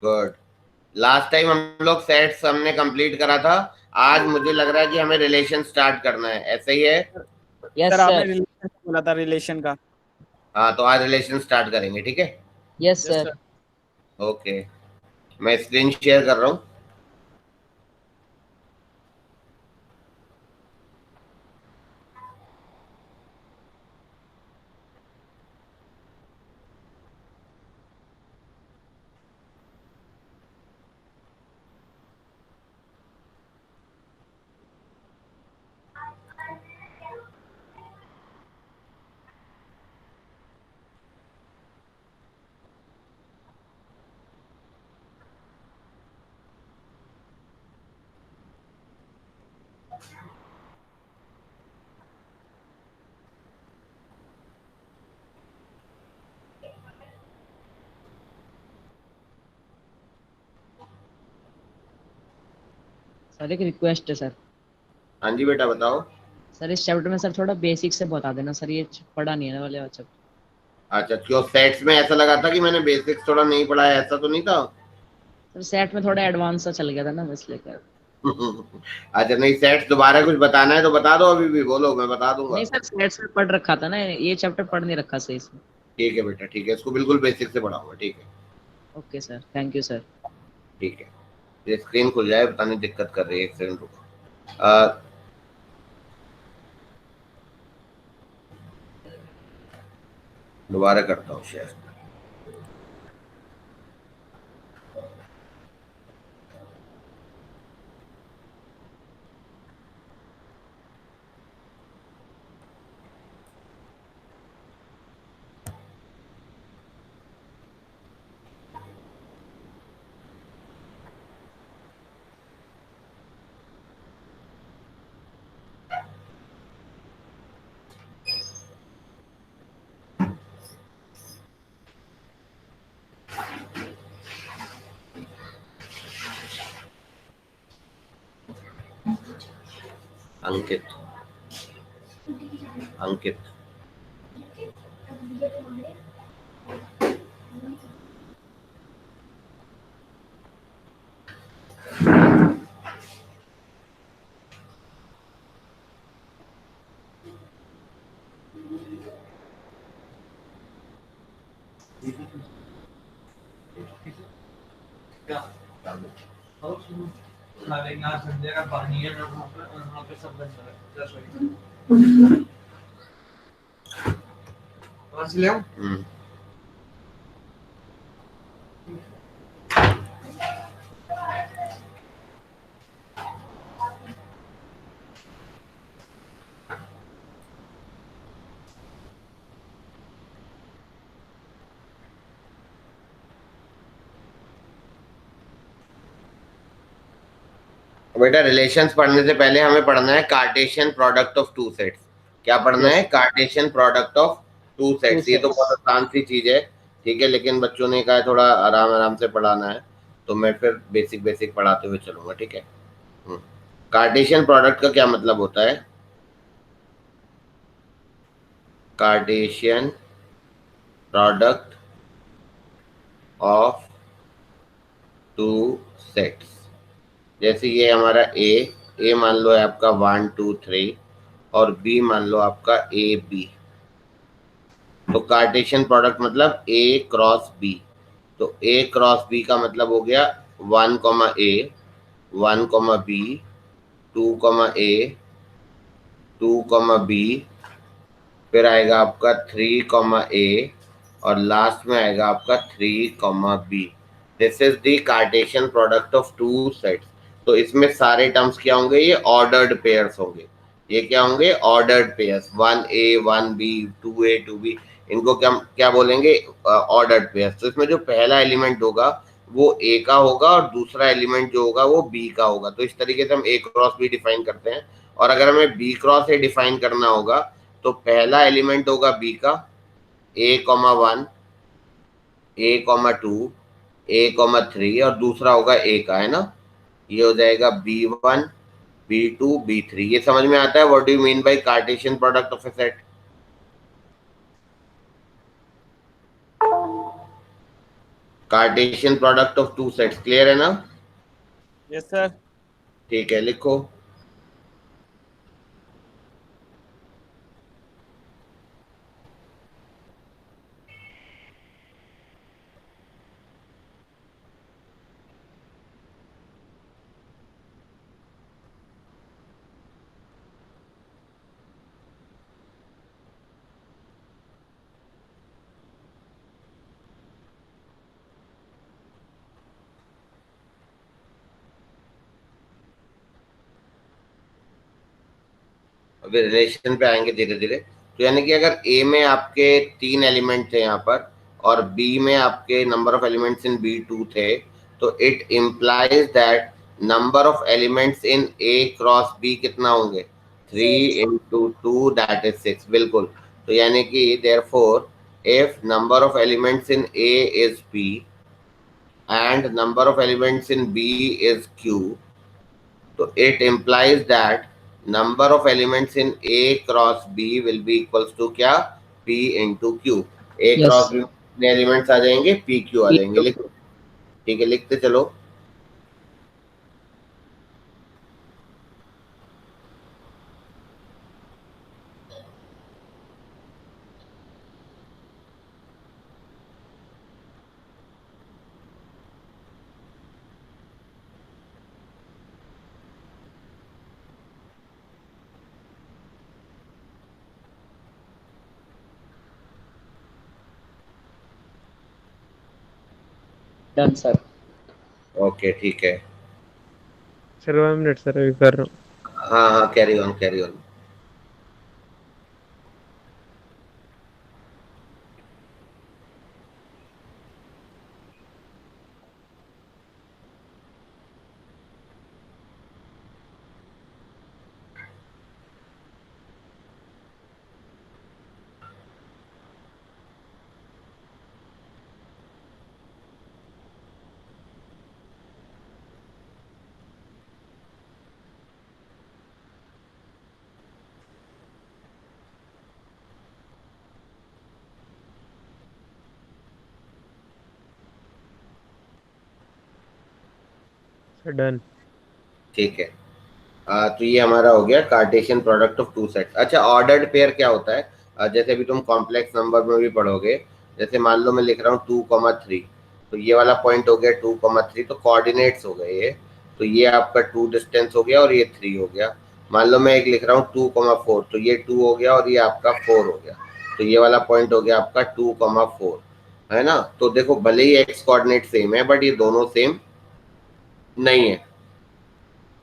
Good. Last time हम लोग sets हमने कंप्लीट करा था। आज मुझे लग रहा है कि हमें रिलेशन स्टार्ट करना है, ऐसे ही है? यस सर आपने सर। रिलेशन बोला था, रिलेशन का। हाँ, तो आज रिलेशन स्टार्ट करेंगे, ठीक है? Yes yes sir. Sir. Okay, मैं स्क्रीन शेयर कर रहा हूँ। सर एक रिक्वेस्ट है सर। हाँ जी बेटा, बताओ। सर इस चैप्टर में सर थोड़ा बेसिक से बता देना सर, ये पढ़ा नहीं है ना वाले चैप्टर। अच्छा, क्यों सेट्स में ऐसा लगा था कि मैंने बेसिक्स थोड़ा नहीं पढ़ाया, ऐसा तो नहीं था? सर सेट में थोड़ा एडवांस सा चल गया था ना, बस लेकर। अच्छा, नहीं सेट्स दोबारा कुछ बताना है तो बता दो, अभी भी बोलो, मैं बता नहीं दूंगा। सर, सेट्स में पढ़ रखा था ना, ये चैप्टर पढ़ नहीं रखा सही से। ठीक है बेटा, ठीक है, इसको बिल्कुल बेसिक से पढ़ाऊंगा, ठीक है? Okay sir, thank you sir. ठीक है। ये स्क्रीन खुल जाए, पता नहीं दिक्कत कर रही है, एक सेकंड रुको। दोबारा करता हूँ शेयर। अंकित, अंकित। हम्म। बेटा, रिलेशंस पढ़ने से पहले हमें पढ़ना है Cartesian product of two sets. क्या पढ़ना है? Yes. Cartesian product of two two sets. ये तो बहुत सेट्स। आसान सी चीज है, ठीक है, लेकिन बच्चों ने कहा थोड़ा आराम आराम से पढ़ाना है, तो मैं फिर बेसिक बेसिक पढ़ाते हुए चलूंगा, ठीक है? कार्टेशियन प्रोडक्ट का क्या मतलब होता है? Cartesian product of two sets. जैसे ये हमारा ए मान लो है आपका 1 2 3, और बी मान लो आपका AB। तो कार्टेशियन प्रोडक्ट मतलब ए क्रॉस बी। तो ए क्रॉस बी का मतलब हो गया 1 ए, 1 बी, 2 ए, 2 बी, फिर आएगा आपका 3 ए, और लास्ट में आएगा आपका 3 B. This is the Cartesian product of two sets. तो इसमें सारे टर्म्स क्या होंगे? ये ऑर्डर्ड पेयर्स होंगे। ये क्या होंगे? Ordered pairs. 1 A 1 B, 2 A 2 B। इनको क्या क्या बोलेंगे? Ordered pairs. तो इसमें जो पहला एलिमेंट होगा वो ए का होगा, और दूसरा एलिमेंट जो होगा वो बी का होगा। तो इस तरीके से हम ए क्रॉस बी डिफाइन करते हैं। और अगर हमें बी क्रॉस ए डिफाइन करना होगा तो पहला एलिमेंट होगा बी का, A 1, A 2, A 3, और दूसरा होगा ए का, है ना? ये हो जाएगा B1 B2 B3। ये समझ में आता है? What do you mean by Cartesian product of A set? Cartesian product of two sets, clear है ना? Yes sir. ठीक है, लिखो। अभी रिलेशन पे आएंगे धीरे धीरे। तो यानी कि अगर ए में आपके 3 एलिमेंट थे यहाँ पर और बी में आपके number of elements in B 2 थे, तो it implies that number of elements in A cross B कितना होंगे? 3 into 2 that is 6। बिल्कुल। तो यानी कि therefore if number of elements in A is P and number of elements in B is Q, so it implies that number of elements in A cross B will be equals to क्या? P into Q। A Yes. cross B में elements आ जाएंगे, P Q आ जाएंगे। लिखो। ठीक है, लिखते चलो। Done sir. Okay, ठीक है। सर 1 मिनट सर, अभी कर रहा हूँ। हाँ हाँ, carry on carry on. Sir done. ठीक है। तो ये हमारा हो गया Cartesian product of two sets. अच्छा, ऑर्डर्ड पेयर क्या होता है? जैसे अभी तुम कॉम्प्लेक्स नंबर में भी पढ़ोगे, जैसे मान लो मैं लिख रहा हूँ 2,3, तो ये वाला पॉइंट हो गया 2,3, तो कोऑर्डिनेट्स हो गए ये। तो ये आपका 2 डिस्टेंस हो गया और ये 3 हो गया। मान लो मैं एक लिख रहा हूँ 2,4, तो ये 2 हो गया और ये आपका 4 हो गया। तो ये वाला पॉइंट हो गया आपका 2,4, है ना? तो देखो, भले ही एक्स कोऑर्डिनेट सेम है बट ये दोनों सेम नहीं है।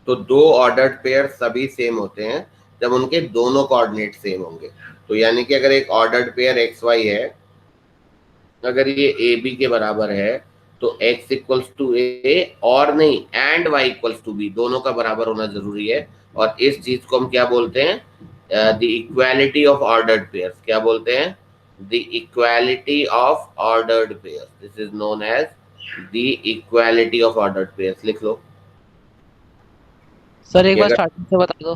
तो दो ऑर्डर्ड पेयर सभी सेम होते हैं जब उनके दोनों कोऑर्डिनेट सेम होंगे। तो यानी कि अगर एक ऑर्डर्ड पेयर एक्स वाई है, अगर ये ए बी के बराबर है, तो एक्स इक्वल्स टू ए और नहीं and Y equals to B, दोनों का बराबर होना जरूरी है। और इस चीज को हम क्या बोलते हैं? The equality of ordered pairs. क्या बोलते हैं? The equality of ordered pairs. This is known as the equality of ordered pairs. लिख लो। सर एक बार स्टार्टिंग से बता दो।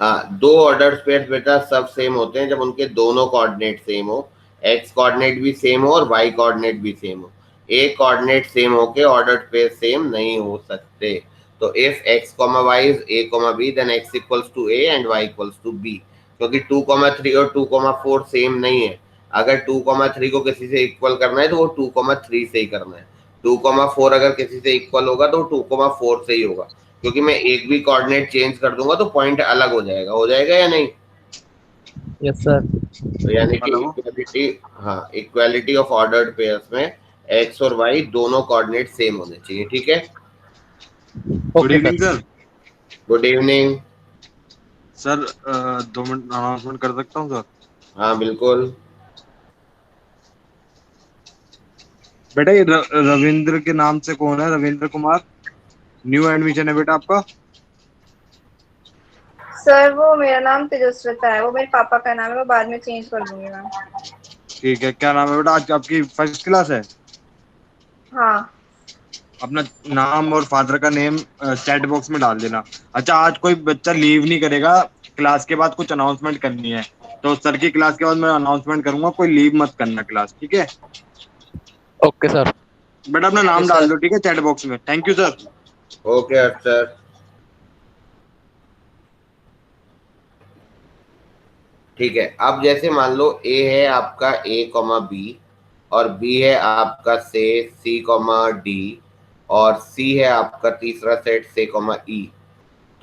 हाँ, दो ऑर्डर्ड पेयर्स बेटा सब सेम होते हैं जब उनके दोनों कोऑर्डिनेट सेम हो, एक्स कोऑर्डिनेट भी सेम हो और वाई कोऑर्डिनेट भी सेम हो। ए कोऑर्डिनेट सेम होके ऑर्डर्ड पेयर सेम नहीं हो सकते। तो if X comma Y is A comma B, then X equals to A and Y equals to B. क्योंकि 2,3 और 2,4 सेम नहीं है। अगर 2,3 को किसी से इक्वल करना है तो वो 2,3 से ही करना है। 2,4 अगर किसी से इक्वल होगा तो 2,4 से ही होगा। क्योंकि मैं एक भी कोऑर्डिनेट चेंज कर दूंगा तो पॉइंट अलग हो जाएगा या नहीं? Yes sir. तो यानी कि इक्वालिटी, हाँ, इक्वालिटी ऑफ ऑर्डर्ड पेयर्स में एक्स और वाई दोनों कोऑर्डिनेट सेम होने चाहिए। ठीक है। Good evening sir. Good evening sir 2 minute announcement कर सकता हूँ सर? हाँ बिल्कुल। बेटा ये रविंद्र के नाम से कौन है? रविंद्र कुमार, न्यू एडमिशन है बेटा आपका। सर वो मेरा नाम तेजस्विता है, वो मेरे पापा का नाम है, वो बाद में चेंज कर दूंगी मैम। ठीक है, क्या नाम है बेटा? आज आपकी फर्स्ट क्लास है? हाँ। अपना नाम और फादर का नेम चैट बॉक्स में डाल देना। अच्छा, आज कोई बच्चा लीव नहीं करेगा, क्लास के बाद कुछ अनाउंसमेंट करनी है तो सर की क्लास के बाद मैं अनाउंसमेंट करूंगा, कोई लीव मत करना क्लास, ठीक है? Okay sir. बेटा अपना नाम डाल दो, ठीक है, चैट बॉक्स में। Thank you sir. Okay sir. ठीक है, अब जैसे मान लो ए है आपका A, B और B है आपका से C, D और C है आपका तीसरा सेट से, E।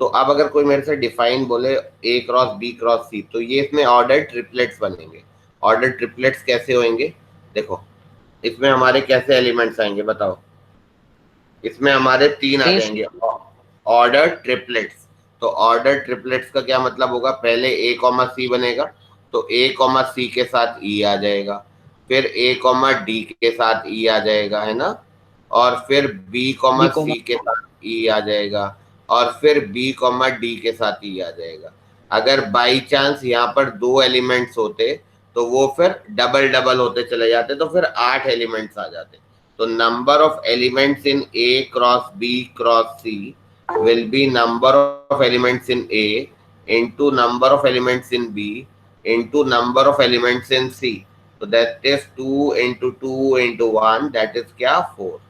तो अब अगर कोई मेरे से डिफाइन बोले A cross B cross C, तो ये इसमें ऑर्डर ट्रिपलेट्स बनेंगे। ऑर्डर ट्रिपलेट्स कैसे होंगे? देखो इसमें हमारे कैसे एलिमेंट्स आएंगे बताओ। इसमें हमारे 3 आ जाएंगे ऑर्डर ट्रिपलेट्स। तो ऑर्डर ट्रिपलेट्स का क्या मतलब होगा? पहले A, C बनेगा, तो A, C के साथ E आ जाएगा, फिर A, D के साथ E आ जाएगा, है ना, और फिर B, C के साथ E आ जाएगा, और फिर B, D के साथ E आ जाएगा। अगर बाई चांस यहाँ पर 2 एलिमेंट्स होते तो वो फिर डबल डबल होते चले जाते, तो फिर 8 एलिमेंट्स आ जाते। So number of elements in A cross B cross C will be number of elements in A into number of elements in B into number of elements in C. So that is 2 into 2 into 1, that is क्या 4.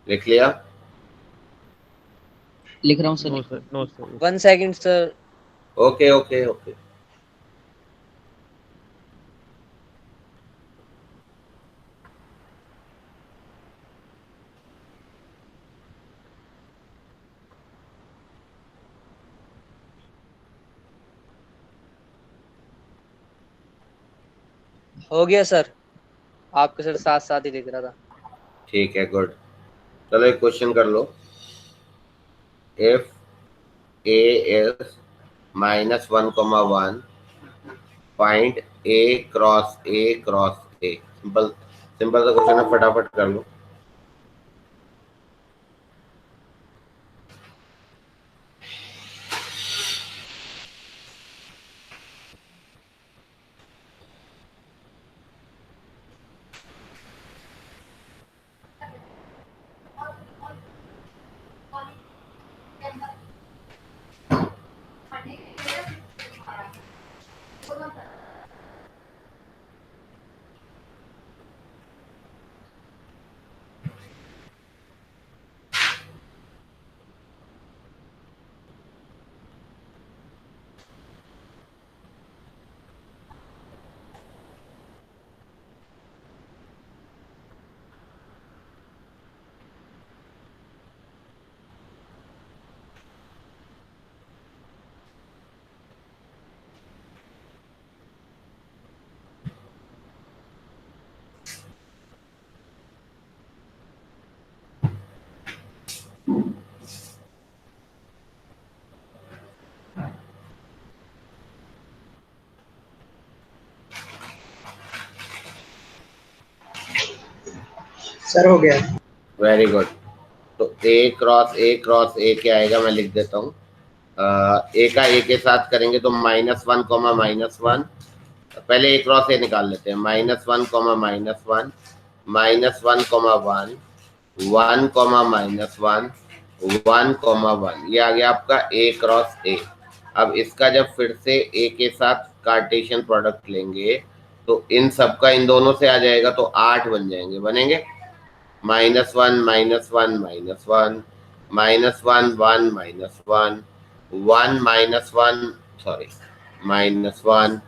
लिख लिया? लिख रहा हूँ no sir. Sir, no sir. 1 second sir. Okay okay okay. हो गया sir, आपके sir साथ साथ ही लिख रहा था। ठीक है, गुड। चलो एक क्वेश्चन कर लो। If A is -1, find A cross A cross A। Simple simple सा क्वेश्चन है, फटाफट कर लो। सर हो गया। Very good. तो A क्रॉस A क्या आएगा, मैं लिख देता हूँ। A का A के साथ करेंगे तो -1, -1। पहले A क्रॉस A निकाल लेते हैं। -1, -1, -1, 1, -1, 1, -1, ये आ गया आपका A क्रॉस A। अब इसका जब फिर से A के साथ कार्टेशियन प्रोडक्ट लेंगे तो इन सबका इन दोनों से आ जाएगा, तो 8 बन जाएंगे, बनेंगे। -1, -1, -1, -1, -1, -1, -1, 1 -1, सॉरी, -1,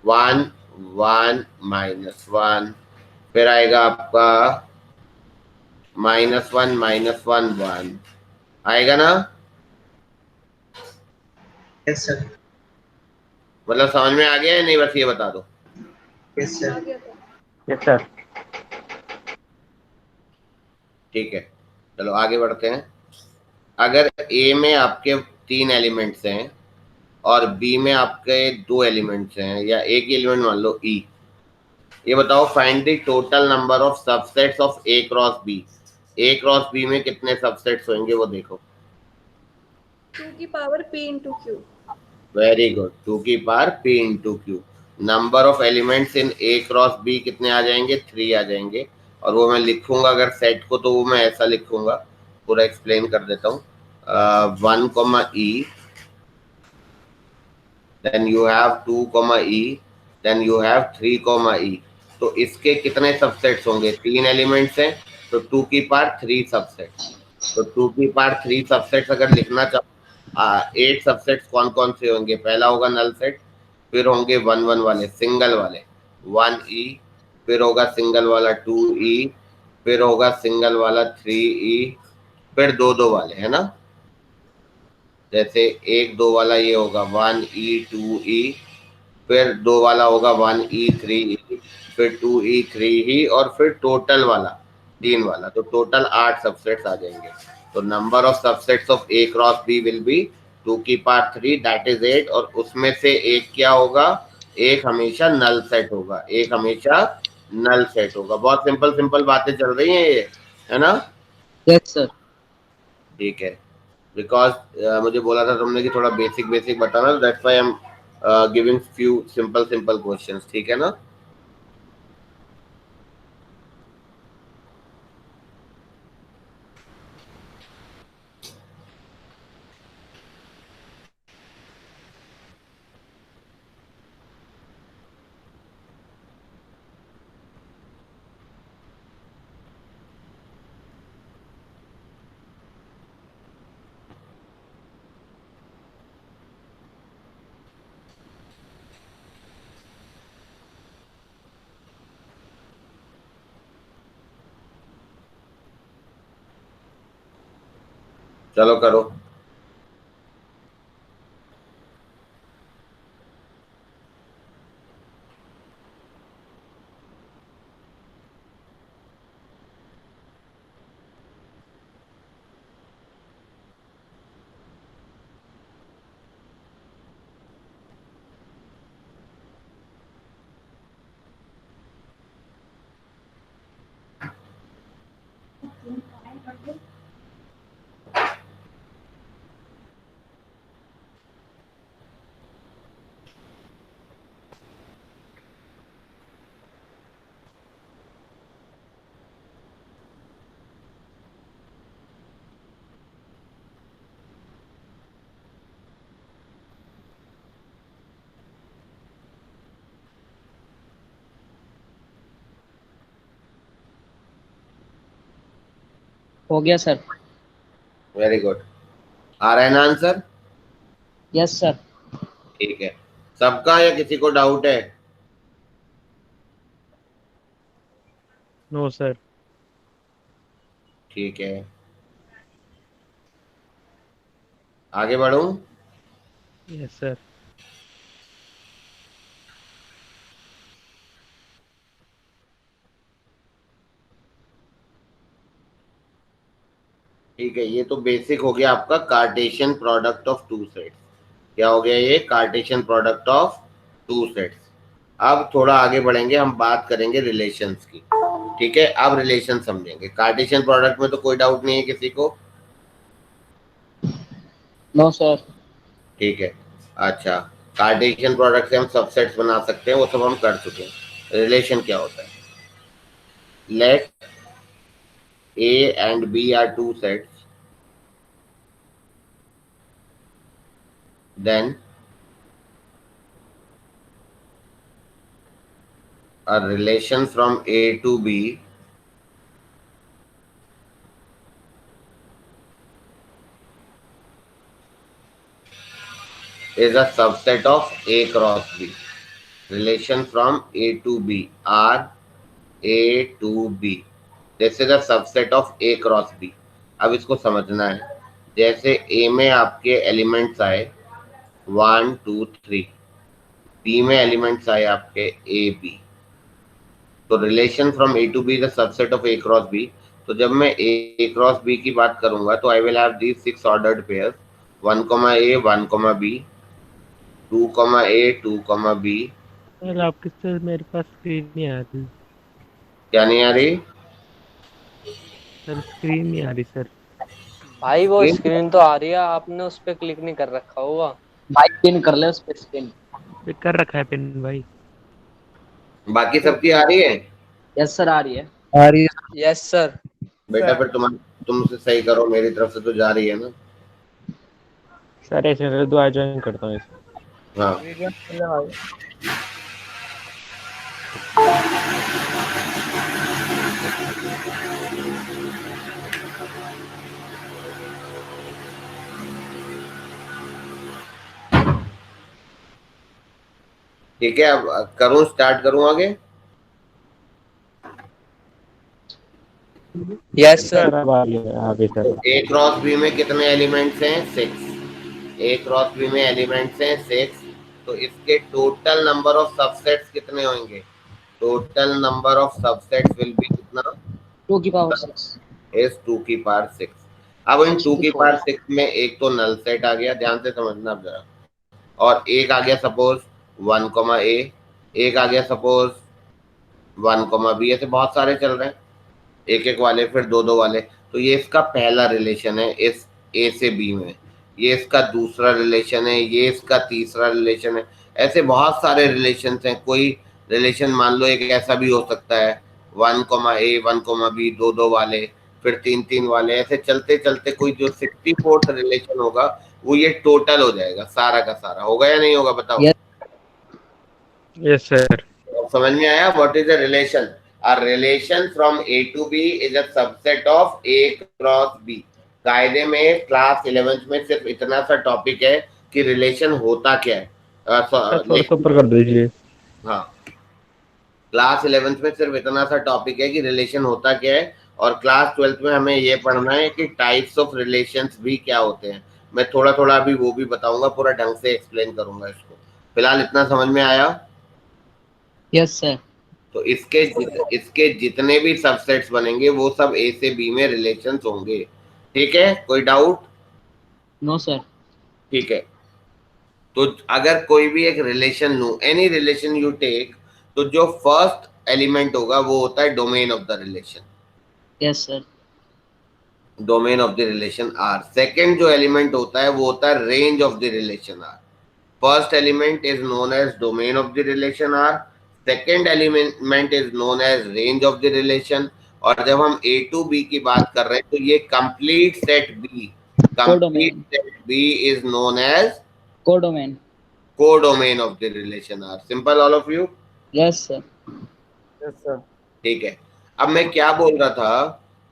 1, 1, -1, फिर आएगा आपका -1, -1, 1 आएगा ना? Yes sir. मतलब समझ में आ गया या नहीं, बस ये बता दो। Yes sir. Yes sir. ठीक है, चलो आगे बढ़ते हैं। अगर A में आपके 3 एलिमेंट्स हैं और B में आपके 2 एलिमेंट्स हैं, या एक ही एलिमेंट मान लो E, ये बताओ find the total number of subsets of A cross B। A cross B में कितने सबसेट्स होंगे वो देखो। 2 की power p into q। Very good, 2 की power P into Q। Number of elements in A cross B कितने आ जाएंगे, 3 आ जाएंगे। और वो मैं लिखूंगा अगर सेट को, तो वो मैं ऐसा लिखूंगा, पूरा एक्सप्लेन कर देता हूँ। 1, E, then you have 2, E, then you have 3, E। तो इसके कितने सबसेट्स होंगे, 3 एलिमेंट्स हैं, तो 2 की पावर 3 सबसेट्स। तो 2 की पावर 3 सबसेट्स अगर लिखना चाहो, 8 सबसेट्स कौन कौन से होंगे, पहला होगा नल सेट, फिर होंगे 1 1 वाले सिंगल वाले 1E, फिर होगा सिंगल वाला 2E, फिर होगा सिंगल वाला 3E, फिर 2 2 वाले, है ना। जैसे 1 2 वाला ये होगा 1E 2E, फिर 2 वाला होगा 1E 3E, फिर 2E 3E, और फिर टोटल वाला 3 वाला, तो टोटल 8 सबसेट्स आ जाएंगे। तो number of subsets of A cross B will be 2 की पावर 3, दैट इज 8। और उसमें से एक क्या होगा, एक हमेशा नल सेट होगा, एक हमेशा नल सेट होगा। बहुत सिंपल सिंपल बातें चल रही हैं ये, है ना। Yes sir. ठीक है, बिकॉज मुझे बोला था तुमने कि थोड़ा बेसिक बेसिक बताना, that's why I am giving few simple simple questions, ठीक है ना। चलो करो। हो गया सर। वेरी गुड, आ रहा है ना आंसर। Yes sir. ठीक है, सबका या किसी को डाउट है। No sir. ठीक है, आगे बढ़ूं। Yes sir. ठीक है, ये तो बेसिक हो गया आपका Cartesian product of two sets. क्या हो गया ये, Cartesian product of two sets. अब थोड़ा आगे बढ़ेंगे, हम बात करेंगे रिलेशंस की। ठीक है, अब रिलेशन समझेंगे। कार्टेशियन प्रोडक्ट में तो कोई डाउट नहीं है किसी को। No sir. ठीक है, अच्छा, कार्टेशियन प्रोडक्ट से हम सबसेट्स बना सकते हैं, वो सब हम कर चुके हैं। रिलेशन क्या होता है, late A and B are two sets, then a relation from A to B is a subset of A cross B. Relation from A to B, R A to B. This is a subset of A cross B. अब इसको समझना है। जैसे A में आपके elements आए 1 2 3, B में elements आए आपके A B, तो relation from A to B is a subset of A cross B। तो जब मैं A क्रॉस B की बात करूंगा, तो I will have these 6 ordered pairs 1, A 1, B 2, A 2, B। Sir आपके सर मेरे पास स्क्रीन नहीं आ रही। क्या नहीं आ रही सर स्क्रीन नहीं आ रही सर। भाई वो स्क्रीन तो आ रही है, आपने उस पर क्लिक नहीं कर रखा होगा। भाई पिन कर ले उस पे स्पिन। पे कर रखा है पिन भाई। बाकी सबकी आ रही है? यस सर आ रही है। आ रही है। Yes sir. बेटा फिर तुम से सही करो, मेरी तरफ से तो जा रही है ना। सर ऐसे मेरे दुआ ज्वाइन करता हूँ इसे। हाँ वीडियो चल रहा है। ठीक है, अब करूँ, स्टार्ट करूँ आगे? Yes sir. सर अब आ रही है आगे सर। तो ए क्रॉस बी में कितने एलिमेंट्स हैं? 6। ए क्रॉस बी में एलिमेंट्स हैं 6। तो इसके टोटल नंबर ऑफ सबसेट्स कितने होंगे? Total number of subsets will be कितना? 2 की पावर 6। इज 2 की पावर 6। अब इन 2 की 64। पावर 6 में एक तो नल सेट आ गया, ध्यान से समझना आप जरा, और एक आ गया सपोज 1 कॉमा ए, एक आ गया सपोज 1 कॉमा बी, ऐसे बहुत सारे चल रहे हैं, एक एक वाले, फिर दो दो वाले। तो ये इसका पहला रिलेशन है इस ए से बी में, ये इसका दूसरा रिलेशन है, ये इसका तीसरा रिलेशन है। ऐसे बहुत सारे रिलेशन हैं। कोई रिलेशन मान लो एक ऐसा भी हो सकता है 1 कॉमा ए 1 कॉमा बी, दो दो वाले, फिर तीन तीन वाले, ऐसे चलते चलते कोई जो 64th रिलेशन होगा वो ये टोटल हो जाएगा, सारा का सारा। होगा या नहीं होगा बताओ? Yes sir. समझ में आया? What is a relation? A relation from A to B is a subset of A cross B। कायदे में क्लास 11th में सिर्फ इतना सा टॉपिक है कि रिलेशन होता क्या है। सर थोड़ा सा ऊपर कर दीजिए। हाँ, क्लास 11th में सिर्फ इतना सा टॉपिक है कि रिलेशन होता क्या है, और क्लास 12th में हमें ये पढ़ना है कि टाइप्स ऑफ रिलेशंस भी क्या होते हैं। मैं थोड़ा थोड़ा अभी वो भी बताऊंगा, पूरा ढंग से एक्सप्लेन करूंगा इसको। फिलहाल इतना समझ में आया? Yes sir. तो इसके जितने भी सबसेट्स बनेंगे वो सब ए से बी में रिलेशंस होंगे। ठीक है, कोई डाउट? No sir. ठीक है, तो अगर कोई भी एक रिलेशन लूं, एनी रिलेशन यू टेक, तो जो फर्स्ट एलिमेंट होगा वो होता है domain of the relation. Yes sir. Domain of the relation R. Second जो एलिमेंट होता है वो होता है range of the relation R. First element is known as domain of the relation R, second element is known as range of the relation. और जब हम ए to B की बात कर रहे हैं तो ये complete set B, complete set B is known as codomain. Codomain of the relation R. Simple all of you? Yes sir. Yes sir. ठीक है, अब मैं क्या बोल रहा था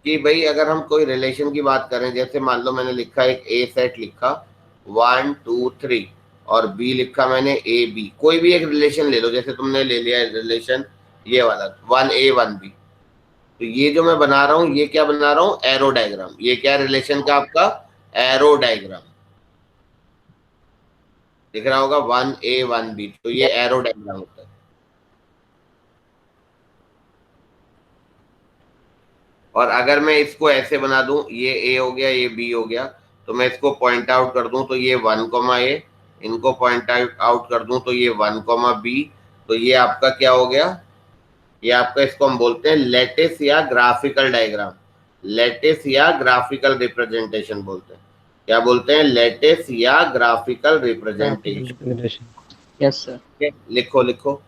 कि भाई अगर हम कोई रिलेशन की बात करें, जैसे मान लो मैंने लिखा एक ए सेट लिखा 1 2 3 और बी लिखा मैंने ए बी, कोई भी एक रिलेशन ले लो, जैसे तुमने ले लिया रिलेशन ये वाला 1A 1B, तो ये जो मैं बना रहा हूँ ये क्या बना रहा हूँ? Arrow diagram. ये क्या रिलेशन का आपका? एरो डायग्राम दिख रहा होगा 1A 1B, तो ये एरो डायग्राम होता है। और अगर मैं इसको ऐसे बना दूं, ये ए हो गया ये बी हो गया, तो मैं इसको पॉइंट आउट कर दूं तो ये 1 कॉमा ए, इनको पॉइंट आउट कर दूं तो ये 1 कॉमा बी, तो ये आपका क्या हो गया? ये आपका, इसको हम बोलते हैं लैटिस या ग्राफिकल डायग्राम, लैटिस या ग्राफिकल रिप्रेजेंटेशन बोलते हैं। क्या बोलते हैं? लैटिस या ग्राफिकल रिप्रेजेंटेशन। Yes sir. लिखो लिखो।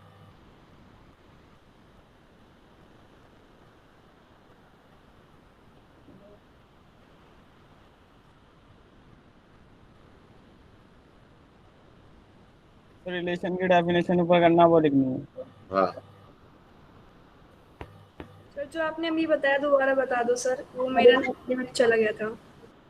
रिलेशन की डेफिनेशन ऊपर करना वो लिखनी है। हाँ सर जो आपने अभी बताया दोबारा बता दो सर, वो मेरा नेट चला गया था।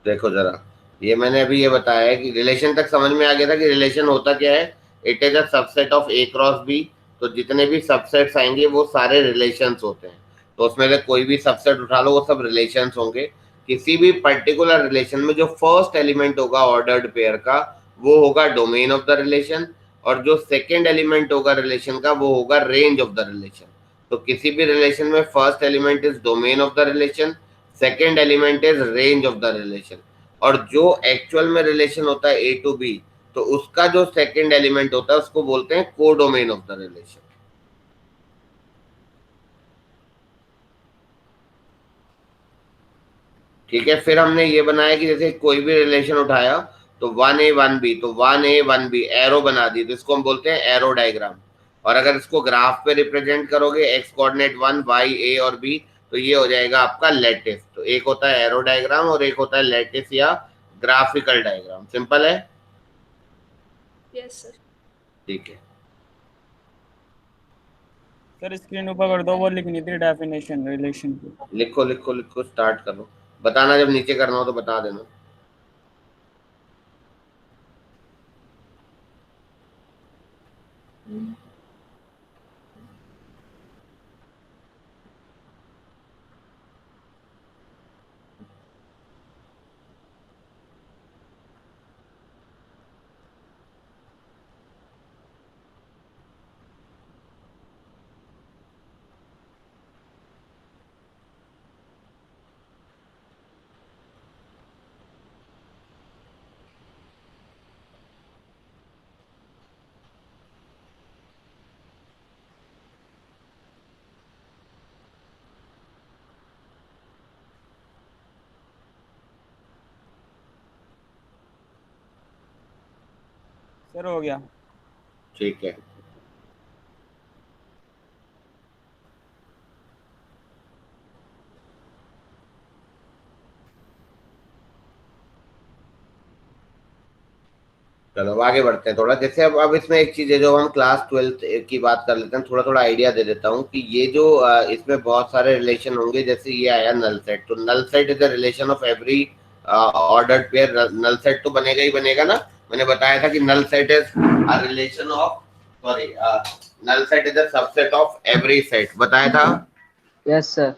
देखो जरा, ये मैंने अभी ये बताया है कि रिलेशन तक समझ में आ गया था कि रिलेशन होता क्या है। It is a subset of A cross B. तो जितने भी सबसेट्स आएंगे वो सारे रिलेशंस होते हैं, तो उसमें से कोई भी सबसेट उठा लो वो सब रिलेशंस होंगे। किसी भी पर्टिकुलर रिलेशन में जो फर्स्ट एलिमेंट होगा ऑर्डर्ड पेयर का वो होगा डोमेन ऑफ द रिलेशन, और जो सेकेंड एलिमेंट होगा रिलेशन का वो होगा रेंज ऑफ द रिलेशन। तो किसी भी रिलेशन में first element is domain of the relation, second element is range of the relation, और जो एक्चुअल में रिलेशन होता है ए टू बी, तो उसका जो सेकेंड एलिमेंट होता है उसको बोलते हैं कोडोमेन ऑफ द रिलेशन। ठीक है, फिर हमने ये बनाया कि जैसे कोई भी रिलेशन उठाया तो 1A 1B, तो 1A 1B एरो बना दी, तो इसको हम बोलते हैं एरो डायग्राम। और अगर इसको ग्राफ पे रिप्रेजेंट करोगे एक्स कोऑर्डिनेट 1 वाई ए और बी, तो ये हो जाएगा आपका लैटिस। तो एक होता है एरो डायग्राम और एक होता है लैटिस या ग्राफिकल डायग्राम। सिंपल है? Yes sir. ठीक है। सर स्क्रीन ऊपर कर दो, वो लिखनी थी डेफिनेशन रिलेशन की। लिखो लिखो लिखो, स्टार्ट करो। बताना जब नीचे करना हो तो बता देना। सर हो गया। ठीक है। चलो अब आगे बढ़ते हैं थोड़ा। जैसे अब इसमें एक चीज है जो हम क्लास 12th की बात कर लेते हैं, थोड़ा थोड़ा आइडिया दे देता हूँ कि ये जो इसमें बहुत सारे रिलेशन होंगे। जैसे ये आया नल सेट, तो null set is the relation of every ordered pair. Null set तो बनेगा ही बनेगा ना। मैंने बताया था कि null set is a relation of, sorry, null set is a subset of every set, बताया था। Yes sir.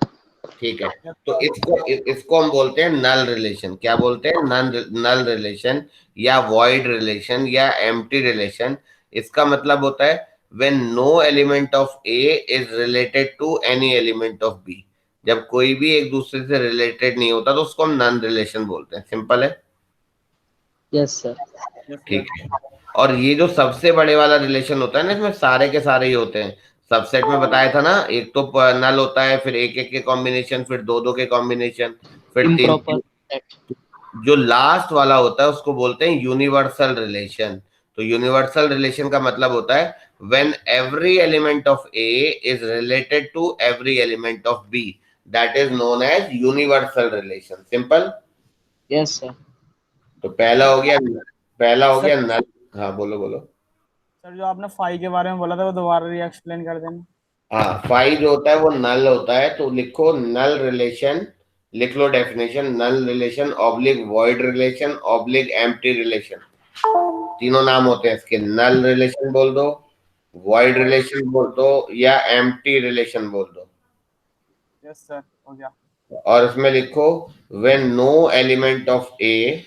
ठीक है। तो इसको हम बोलते हैं नल रिलेशन। क्या बोलते हैं? नल रिलेशन या वॉइड रिलेशन या एम्प्टी रिलेशन। इसका मतलब होता है when no element of A is related to any element of B. जब कोई भी एक दूसरे से रिलेटेड नहीं होता तो उसको हम नन रिलेशन बोलते हैं। सिंपल है? Yes sir. ठीक है। और ये जो सबसे बड़े वाला रिलेशन होता है ना, इसमें सारे के सारे ही होते हैं। सबसेट में बताया था ना, एक तो नल होता है, फिर एक एक के कॉम्बिनेशन, फिर दो दो के कॉम्बिनेशन, फिर तीन। Improper set. जो लास्ट वाला होता है उसको बोलते हैं यूनिवर्सल रिलेशन। तो यूनिवर्सल रिलेशन का मतलब होता है when every element of A is related to every element of B, that is known as universal relation. Simple? Yes sir. तो पहला हो गया नल। हाँ बोलो बोलो। सर जो आपने फाई के बारे में बोला था वो दोबारा री एक्सप्लेन कर देना। हाँ, फाई जो होता है वो नल होता है। तो लिखो नल रिलेशन, लिख लो definition, null relation oblique void relation oblique empty relation. तीनों नाम होते हैं इसके। नल रिलेशन बोल दो, वॉइड रिलेशन बोल दो, या एम्प्टी रिलेशन बोल दो। यस सर हो गया। और इसमें लिखो when no element of A,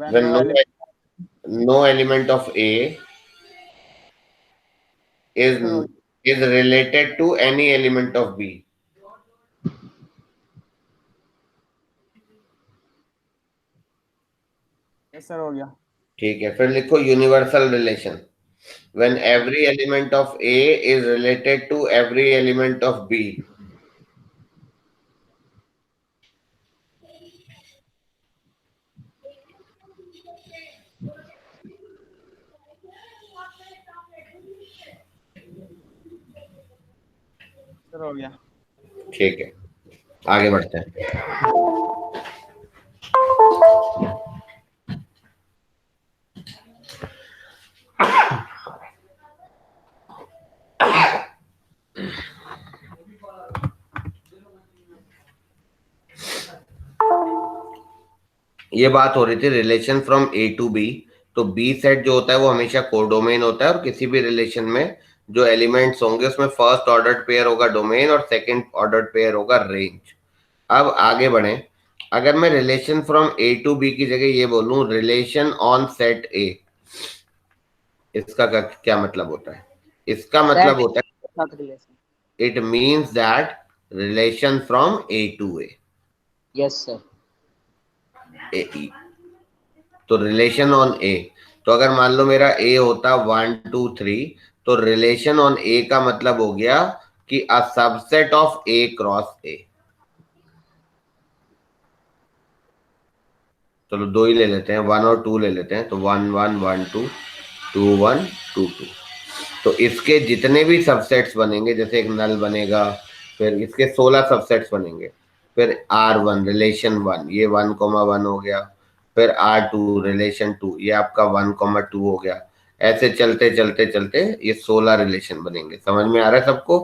When no element of A is related to any element of B. Yes sir हो गया। ठीक है। फिर लिखो universal relation, when every element of A is related to every element of B. Sir हो गया। ठीक है, आगे बढ़ते हैं। ये बात हो रही थी relation from A to B. तो बी सेट जो होता है वो हमेशा कोडोमेन होता है, और किसी भी रिलेशन में जो एलिमेंट्स होंगे उसमें फर्स्ट ऑर्डर्ड पेयर होगा डोमेन और सेकंड ऑर्डर्ड पेयर होगा रेंज। अब आगे बढ़े। अगर मैं relation from A to B की जगह ये बोलूं रिलेशन ऑन सेट ए, इसका क्या मतलब होता है? इसका मतलब होता है it means that relation from A to A. Yes sir. तो रिलेशन ऑन ए, तो अगर मान लो मेरा ए होता 1 2 3, तो रिलेशन ऑन ए का मतलब हो गया कि अ सबसेट ऑफ ए क्रॉस ए। चलो दो ही ले लेते हैं, 1 और 2 ले लेते हैं। तो 1 1 1 2, 2 1 2 2। तो इसके जितने भी सबसेट्स बनेंगे, जैसे एक नल बनेगा, फिर इसके 16 सबसेट्स बनेंगे, फिर R1 रिलेशन 1 ये 1,1 हो गया, फिर R2 रिलेशन 2 ये आपका 1,2 हो गया। ऐसे चलते चलते चलते ये 16 रिलेशन बनेंगे। समझ में आ रहा है सबको?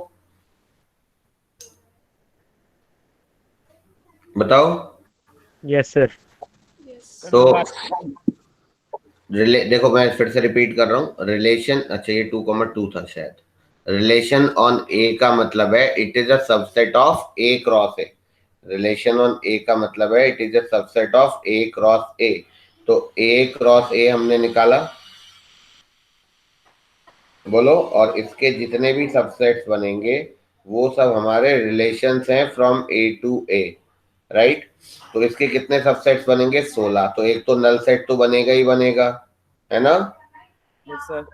बताओ। Yes sir. तो देखो मैं फिर से रिपीट कर रहा हूँ। रिलेशन, अच्छा ये 2,2 था शायद। रिलेशन ऑन ए का मतलब है it is a subset of A cross A. Relation on A का मतलब है it is a subset of A cross A. तो ए क्रॉस ए हमने निकाला, बोलो। और इसके जितने भी सबसेट्स बनेंगे वो सब हमारे रिलेशंस हैं from A to A, right. तो इसके कितने सबसेट्स बनेंगे? 16। तो एक तो नल सेट तो बनेगा ही बनेगा, है ना? Yes sir.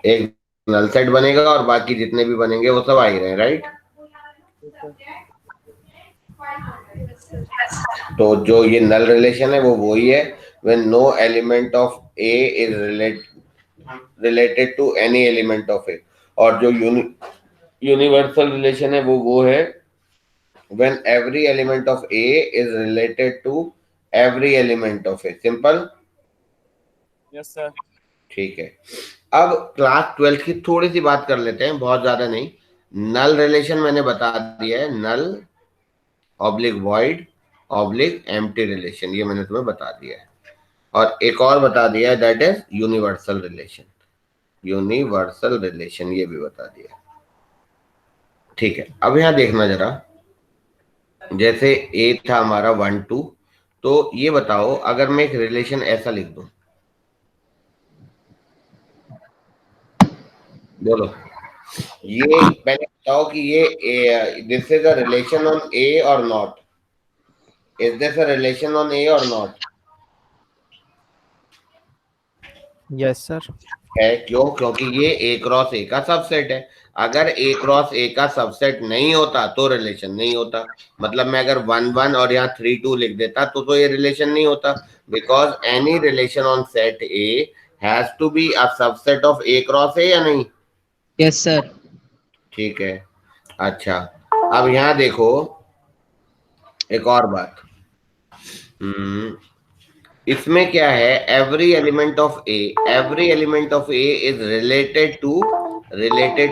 एक नल सेट बनेगा और बाकी जितने भी बनेंगे वो सब आ ही रहे हैं, राइट। तो जो ये नल रिलेशन है वो वही है when no element of A is related to any element of A. और जो यूनिवर्सल रिलेशन है वो है when every element of A is related to every element of A। Simple? Yes sir. ठीक है। अब क्लास 12 की थोड़ी सी बात कर लेते हैं, बहुत ज्यादा नहीं। नल रिलेशन मैंने बता दिया है, null oblique void oblique empty relation, ये मैंने तुम्हें बता दिया है। और एक और बता दिया है, that is universal relation. Universal relation ये भी बता दिया। ठीक है, अब यहां देखना जरा। जैसे ए था हमारा 1 2, तो ये बताओ अगर मैं एक रिलेशन ऐसा लिख दूं, बोलो। ये पहले बताओ कि ये this is a relation on A और not. Is this a relation on A और नॉट? Yes sir. है। क्यों? क्योंकि ये ए क्रॉस ए का सबसेट है। अगर ए क्रॉस ए का सबसेट नहीं होता तो रिलेशन नहीं होता। मतलब मैं अगर 1 1 और यहाँ 3 2 लिख देता तो ये रिलेशन नहीं होता, because any relation on set A has to be a subset of A cross A, या नहीं? Yes sir. ठीक है। अच्छा, अब यहाँ देखो एक और बात। इसमें क्या है? Every element of A is related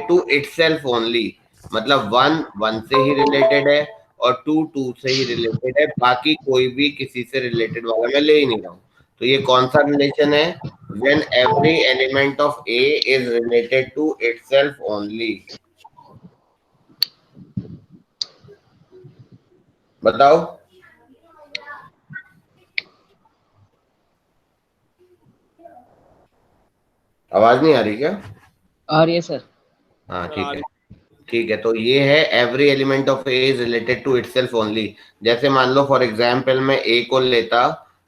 to itself only. मतलब 1 1 से ही रिलेटेड है और 2 2 से ही रिलेटेड है, बाकी कोई भी किसी से रिलेटेड वाला मैं ले ही नहीं रहा हूं। तो ये कौन सा रिलेशन है? When every element of A is related to itself only. बताओ। आवाज नहीं आ रही क्या? आ रही है सर। हाँ ठीक है। ठीक है, तो ये है every element of A is related to itself only. जैसे मान लो फॉर एग्जांपल मैं ए को लेता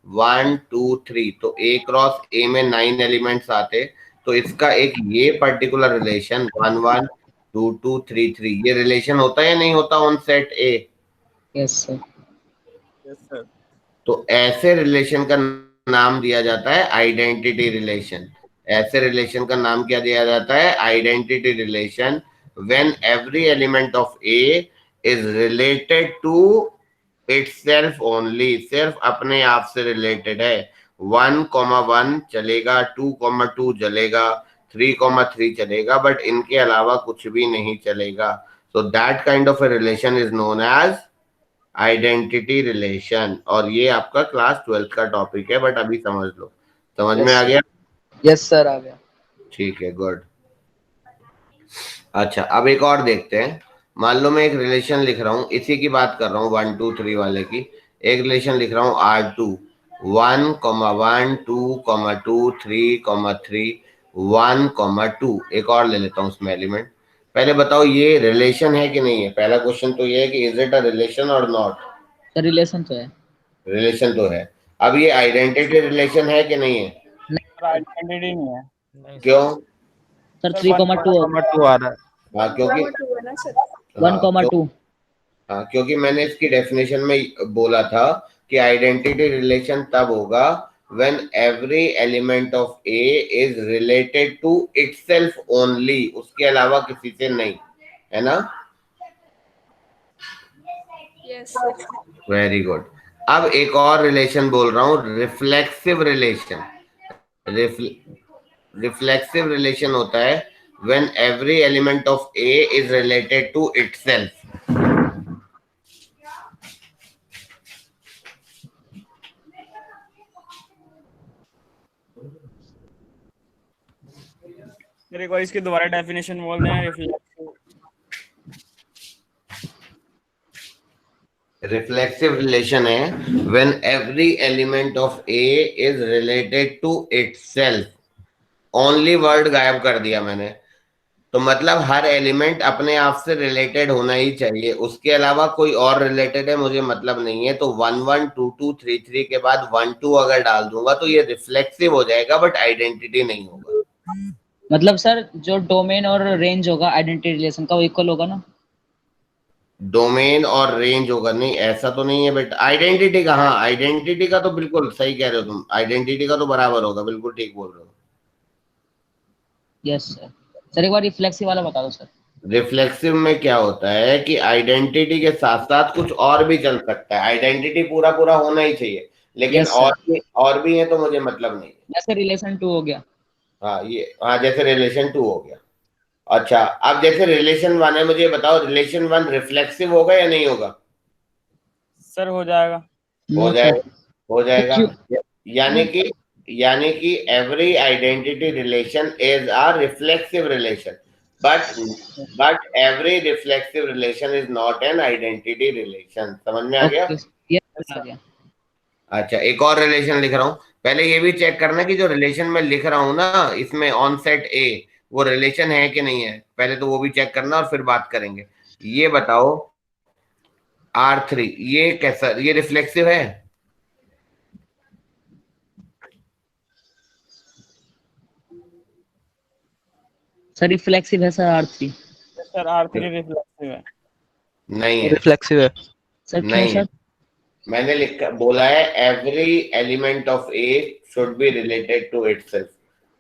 1 2 3, तो ए क्रॉस ए में 9 एलिमेंट्स आते, तो इसका एक ये पर्टिकुलर रिलेशन 1 1 2 2 3 3 ये रिलेशन होता है या नहीं होता on set A? Yes sir. Yes sir. तो ऐसे रिलेशन का नाम दिया जाता है आइडेंटिटी रिलेशन। ऐसे रिलेशन का नाम क्या दिया जाता है? Identity relation. when every element of A is related to itself only, सिर्फ अपने आप से रिलेटेड है। 1,1 चलेगा, 2,2 चलेगा, 3,3 चलेगा, बट इनके अलावा कुछ भी नहीं चलेगा। so that kind of a relation is known as identity relation. और ये आपका क्लास 12 का टॉपिक है, बट अभी समझ लो। समझ में आ गया? यस सर आ गया। ठीक है, गुड। अच्छा, अब एक और देखते हैं। मान लो मैं एक रिलेशन लिख रहा हूँ, इसी की बात कर रहा हूँ 1 2 3 वाले की। एक रिलेशन लिख रहा हूँ R2 1 1 2 2 3 3 1 2। एक और ले लेता हूँ उसमें एलिमेंट। पहले बताओ ये रिलेशन है कि नहीं है? पहला क्वेश्चन तो ये है कि इज इट अ रिलेशन और नॉट? सर रिलेशन तो है। रिलेशन तो है। अब ये आइडेंटिटी रिलेशन है कि नहीं है? आइडेंटिटी नहीं है। क्यों? सर 3,2 आ रहा है। हाँ, क्योंकि 1,2। क्योंकि मैंने इसकी डेफिनेशन में बोला था कि आइडेंटिटी रिलेशन तब होगा when every element of A is related to itself only, उसके अलावा किसी से नहीं, है ना? Yes very good. अब एक और रिलेशन बोल रहा हूं, रिफ्लेक्सिव रिलेशन। रिफ्लेक्सिव रिलेशन होता है when every element of A is related to itself. मेरे को इसकी दोबारा डेफिनेशन बोल दें। रिफ्लेक्सिव रिलेशन है when every element of A is related to itself. Only word गायब कर दिया मैंने, तो मतलब हर एलिमेंट अपने आप से रिलेटेड होना ही चाहिए, उसके अलावा कोई और रिलेटेड है मुझे मतलब नहीं है। तो 1 1 2 2 3 3 के बाद 1 2 अगर डाल दूंगा तो ये रिफ्लेक्सिव हो जाएगा, बट आइडेंटिटी नहीं होगा। मतलब सर जो डोमेन और रेंज होगा आइडेंटिटी रिलेशन का वो इक्वल होगा ना? डोमेन और रेंज होगा, नहीं ऐसा तो नहीं है, बट आइडेंटिटी का, हाँ आइडेंटिटी का तो बिल्कुल सही कह रहे हो तुम, आइडेंटिटी का तो बराबर होगा, बिल्कुल ठीक बोल रहे हो। Yes sir. सर एक बार रिफ्लेक्सिव वाला बता दो सर। रिफ्लेक्सिव में क्या होता है कि आइडेंटिटी के साथ साथ कुछ और भी चल सकता है, आइडेंटिटी पूरा पूरा होना ही चाहिए, लेकिन Yes, sir. और भी है तो मुझे मतलब नहीं है। जैसे रिलेशन 2 हो गया। हाँ जैसे रिलेशन 2 हो गया। अच्छा अब जैसे रिलेशन 1 है, मुझे बताओ रिलेशन 1 रिफ्लेक्सिव होगा या नहीं होगा? सर हो जाएगा। हो No, जाएगा, sir. हो जाएगा। क्यों? यानी कि every identity relation is a reflexive relation, but every reflexive relation is not an identity relation. समझ में आ गया? Okay, yes, आ गया। अच्छा एक और रिलेशन लिख रहा हूं, पहले ये भी चेक करना कि जो रिलेशन मैं लिख रहा हूं ना इसमें ऑन सेट ए वो रिलेशन है कि नहीं है, पहले तो वो भी चेक करना और फिर बात करेंगे। ये बताओ R3 ये कैसा, ये रिफ्लेक्सिव है? सर रिफ्लेक्सिव है sir R3। Sir R3 reflexive है। नहीं है, रिफ्लेक्सिव है। सर क्यों नहीं है। सर? मैंने लिखा बोला है every element of A should be related to itself.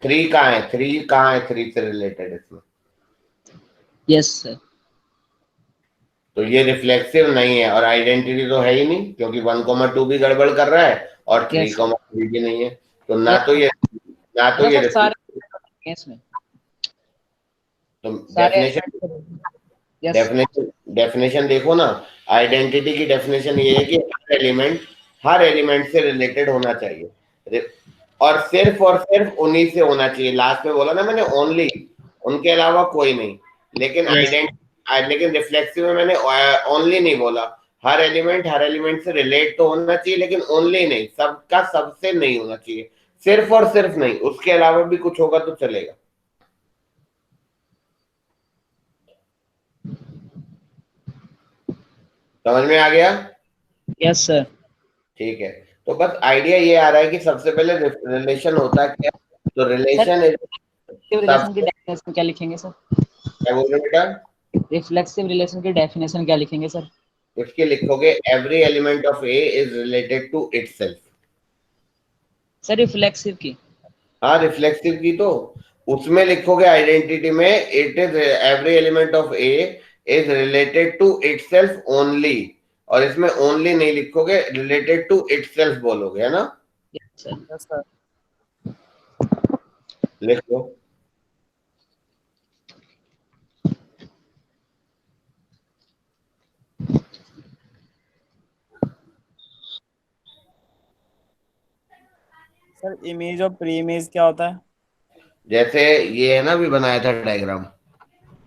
3 कहाँ है, 3 कहाँ है, 3 से रिलेटेड इसमें? Yes sir. तो ये रिफ्लेक्सिव नहीं है और आइडेंटिटी तो है ही नहीं, क्योंकि 1,2 भी गड़बड़ कर रहा है और 3,3 भी नहीं है, तो ना तो ये सर सारे इसमें तो सारे डेफिनेशन देखो ना, आइडेंटिटी की डेफिनेशन ये है कि हर एलिमेंट से रिलेटेड होना चाहिए और सिर्फ उन्हीं से होना चाहिए। लास्ट में बोला ना मैंने ओनली, उनके अलावा कोई नहीं। लेकिन रिफ्लेक्सिव में मैंने ओनली नहीं बोला, हर एलिमेंट से रिलेट तो होना चाहिए, लेकिन ओनली नहीं, सबका सबसे नहीं होना चाहिए, सिर्फ और सिर्फ नहीं, उसके अलावा भी कुछ होगा तो चलेगा। समझ में आ गया? Yes sir. ठीक है, तो बस आइडिया ये आ रहा है कि सबसे पहले रिलेशन होता क्या, तो रिलेशन रिलेशन की डेफिनेशन क्या लिखेंगे सर? क्या बोल रहे हो बेटा? रिफ्लेक्सिव रिलेशन की डेफिनेशन क्या लिखेंगे सर? उसके लिखोगे every element of A is related to itself. Sir reflexive की? हाँ रिफ्लेक्सिव की तो उसमें लिखोगे आइडेंटिटी में it is every element of A is related to itself only, और इसमें ओनली नहीं लिखोगे, रिलेटेड टू इटसेल्फ बोलोगे, है ना? Yes sir. Yes sir. लिख लो। सर इमेज और प्री इमेज क्या होता है? जैसे ये है ना, भी बनाया था डायग्राम,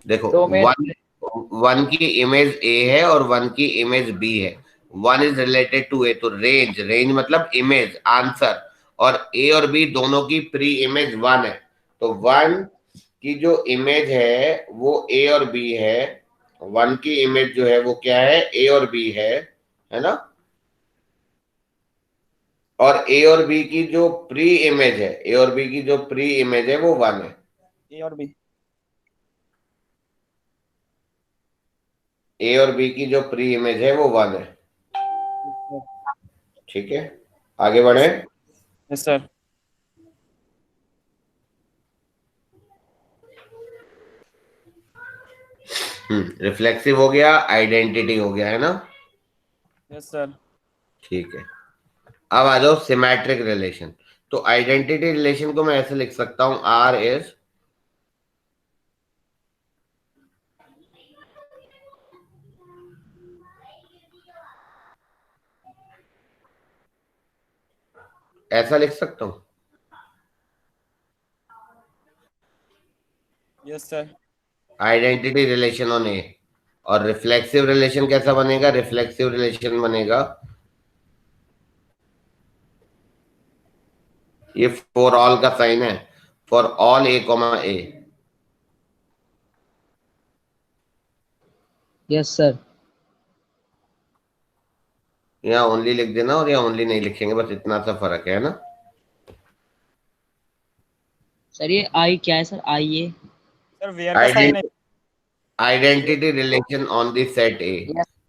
देखो Domain- 1 की इमेज ए है और 1 की इमेज बी है। 1 इज रिलेटेड टू ए, तो रेंज मतलब इमेज आंसर, और ए और बी दोनों की प्री इमेज 1 है, तो 1 की जो इमेज है वो ए और बी है। 1 की इमेज जो है वो क्या है, ए और बी है ना? और ए और बी की जो प्री इमेज है, ए और बी की जो प्री इमेज है वो 1 है। ए और बी। ए और बी की जो प्री इमेज है वो 1 है। ठीक है, आगे बढ़े। Yes sir. रिफ्लेक्सिव हो गया, आइडेंटिटी हो गया, है ना? Yes sir. ठीक है, अब आ जाओ सिमेट्रिक रिलेशन। तो आइडेंटिटी रिलेशन को मैं ऐसे लिख सकता हूं, आर इज ऐसा लिख सकता हूं, yes sir. Identity relation on A. और रिफ्लेक्सिव रिलेशन कैसा बनेगा? रिफ्लेक्सिव रिलेशन बनेगा, ये फॉर ऑल का साइन है, for all A comma A. Yes sir. यहाँ ओनली लिख देना और यहाँ ओनली नहीं लिखेंगे, बस इतना सा फर्क है ना? सर ये आई क्या है सर? आई ये सर वेयर का साइन है। Identity relation on the set A,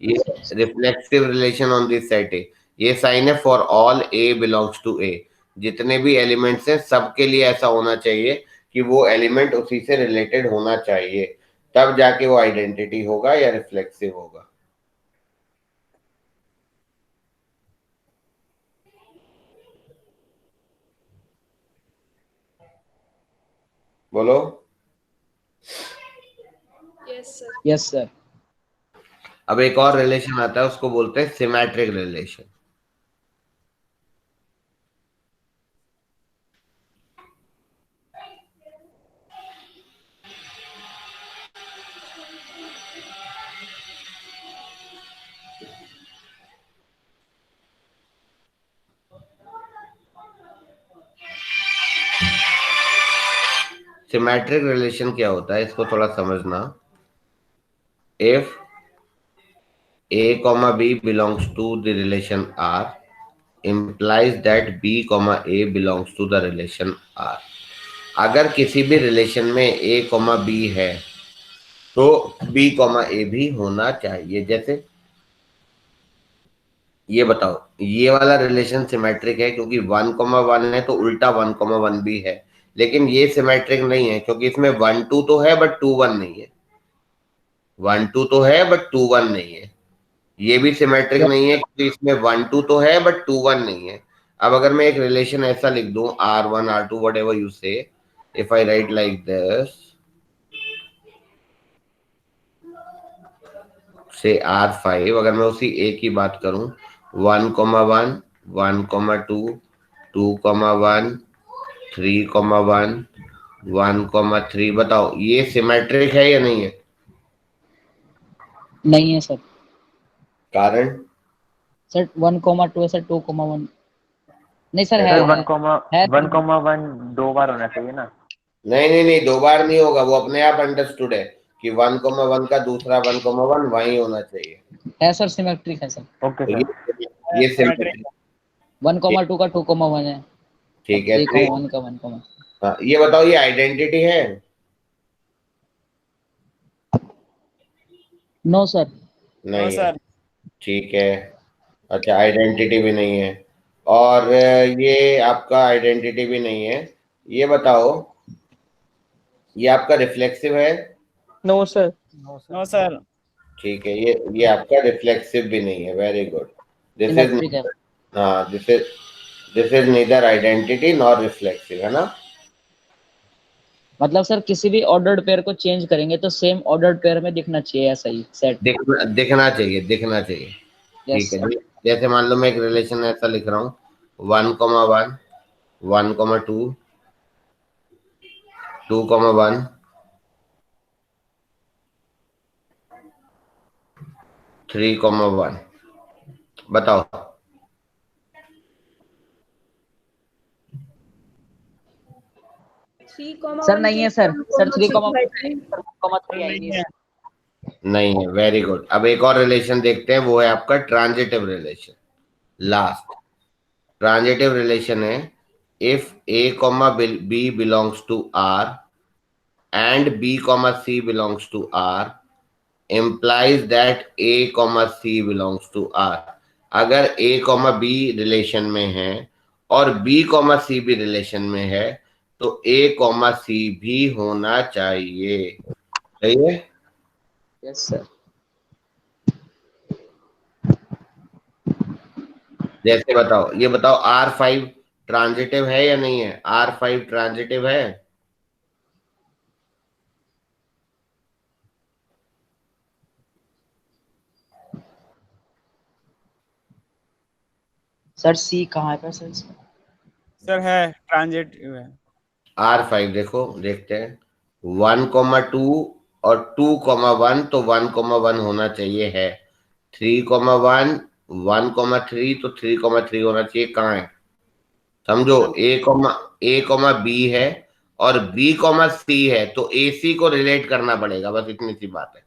ये yes. Reflexive relation on the set A, ये साइन है for all A belongs to A. जितने भी एलिमेंट्स हैं सबके लिए ऐसा होना चाहिए कि वो एलिमेंट उसी से रिलेटेड होना चाहिए, तब जाके वो आइडेंटिटी होगा या रिफ्लेक्सिव होगा। बोलो। Yes sir. अब एक और रिलेशन आता है, उसको बोलते हैं सिमेट्रिक रिलेशन। सिमेट्रिक रिलेशन क्या होता है, इसको थोड़ा समझना। If a comma b belongs to the relation R implies that b comma a belongs to the relation R। अगर किसी भी रिलेशन में a comma b है तो b comma a भी होना चाहिए। जैसे ये बताओ, ये वाला रिलेशन सिमेट्रिक है क्योंकि 1,1 है तो उल्टा 1,1 भी है, लेकिन ये सिमेट्रिक नहीं है क्योंकि इसमें 1 2 तो है बट 2 1 नहीं है। 1 2 तो है बट 2 1 नहीं है। ये भी सिमेट्रिक नहीं है क्योंकि इसमें 1 2 तो है बट 2 1 नहीं है। अब अगर मैं एक रिलेशन ऐसा लिख दूं, R1 R2 whatever you say, if I write like this, say R5, अगर मैं उसी A की बात करूं, 1,1 1,2 2,1 3,1 1,3, बताओ ये सिमेट्रिक है या नहीं है? नहीं है सर। कारण सर 1,2 है सर, 2,1 नहीं सर है। 1,1 2 बार होना चाहिए ना? नहीं नहीं नहीं, 2 बार नहीं होगा, वो अपने आप अंडरस्टूड है कि 1,1 का दूसरा 1,1 वही होना चाहिए। है सर, सिमेट्रिक है सर। ओके तो सर। ये सिमेट्रिक 1,2 का 2,1 है। ठीक है। 3,1 का 1,1। हाँ, ये बताओ ये आइडेंटिटी है? No sir. नहीं है। सर। ठीक है, अच्छा आइडेंटिटी भी नहीं है और ये आपका आइडेंटिटी भी नहीं है। ये बताओ ये आपका रिफ्लेक्सिव है? No sir. No sir. ठीक है, ये आपका रिफ्लेक्सिव भी नहीं है। Very good. This is symmetric है। हाँ, this is neither identity nor reflexive, है ना? मतलब सर किसी भी ऑर्डर्ड पेयर को चेंज करेंगे तो सेम ऑर्डर्ड पेयर में दिखना चाहिए ऐसा ही सेट। दिखना चाहिए, दिखना चाहिए। ठीक है जी, जैसे मान लो मैं एक रिलेशन ऐसा लिख रहा हूँ, 1,1 1,2 2,1 3,1, बताओ। सर नहीं है सर। सर 3,3 आएगी। नहीं है। Very good. अब एक और रिलेशन देखते हैं, वो है आपका transitive relation. Last transitive relation है, if a comma b belongs to R and b comma c belongs to R implies that a comma c belongs to R। अगर a comma b रिलेशन में है और B comma सी भी relation में है तो ए comma सी भी होना चाहिए। सही है? Yes sir. जैसे बताओ, ये बताओ R5 ट्रांजिटिव है या नहीं है? R5 ट्रांजिटिव है? सर सी कहाँ है सर इसमें? सर है, ट्रांजिटिव है। R5 देखो, देखते हैं। 1,2 और 2,1 तो 1,1 होना चाहिए है। 3,1 1,3 तो 3,3 होना चाहिए। कहाँ है? समझो, A, B है और B, C है तो AC को रिलेट करना पड़ेगा, बस इतनी सी बात है।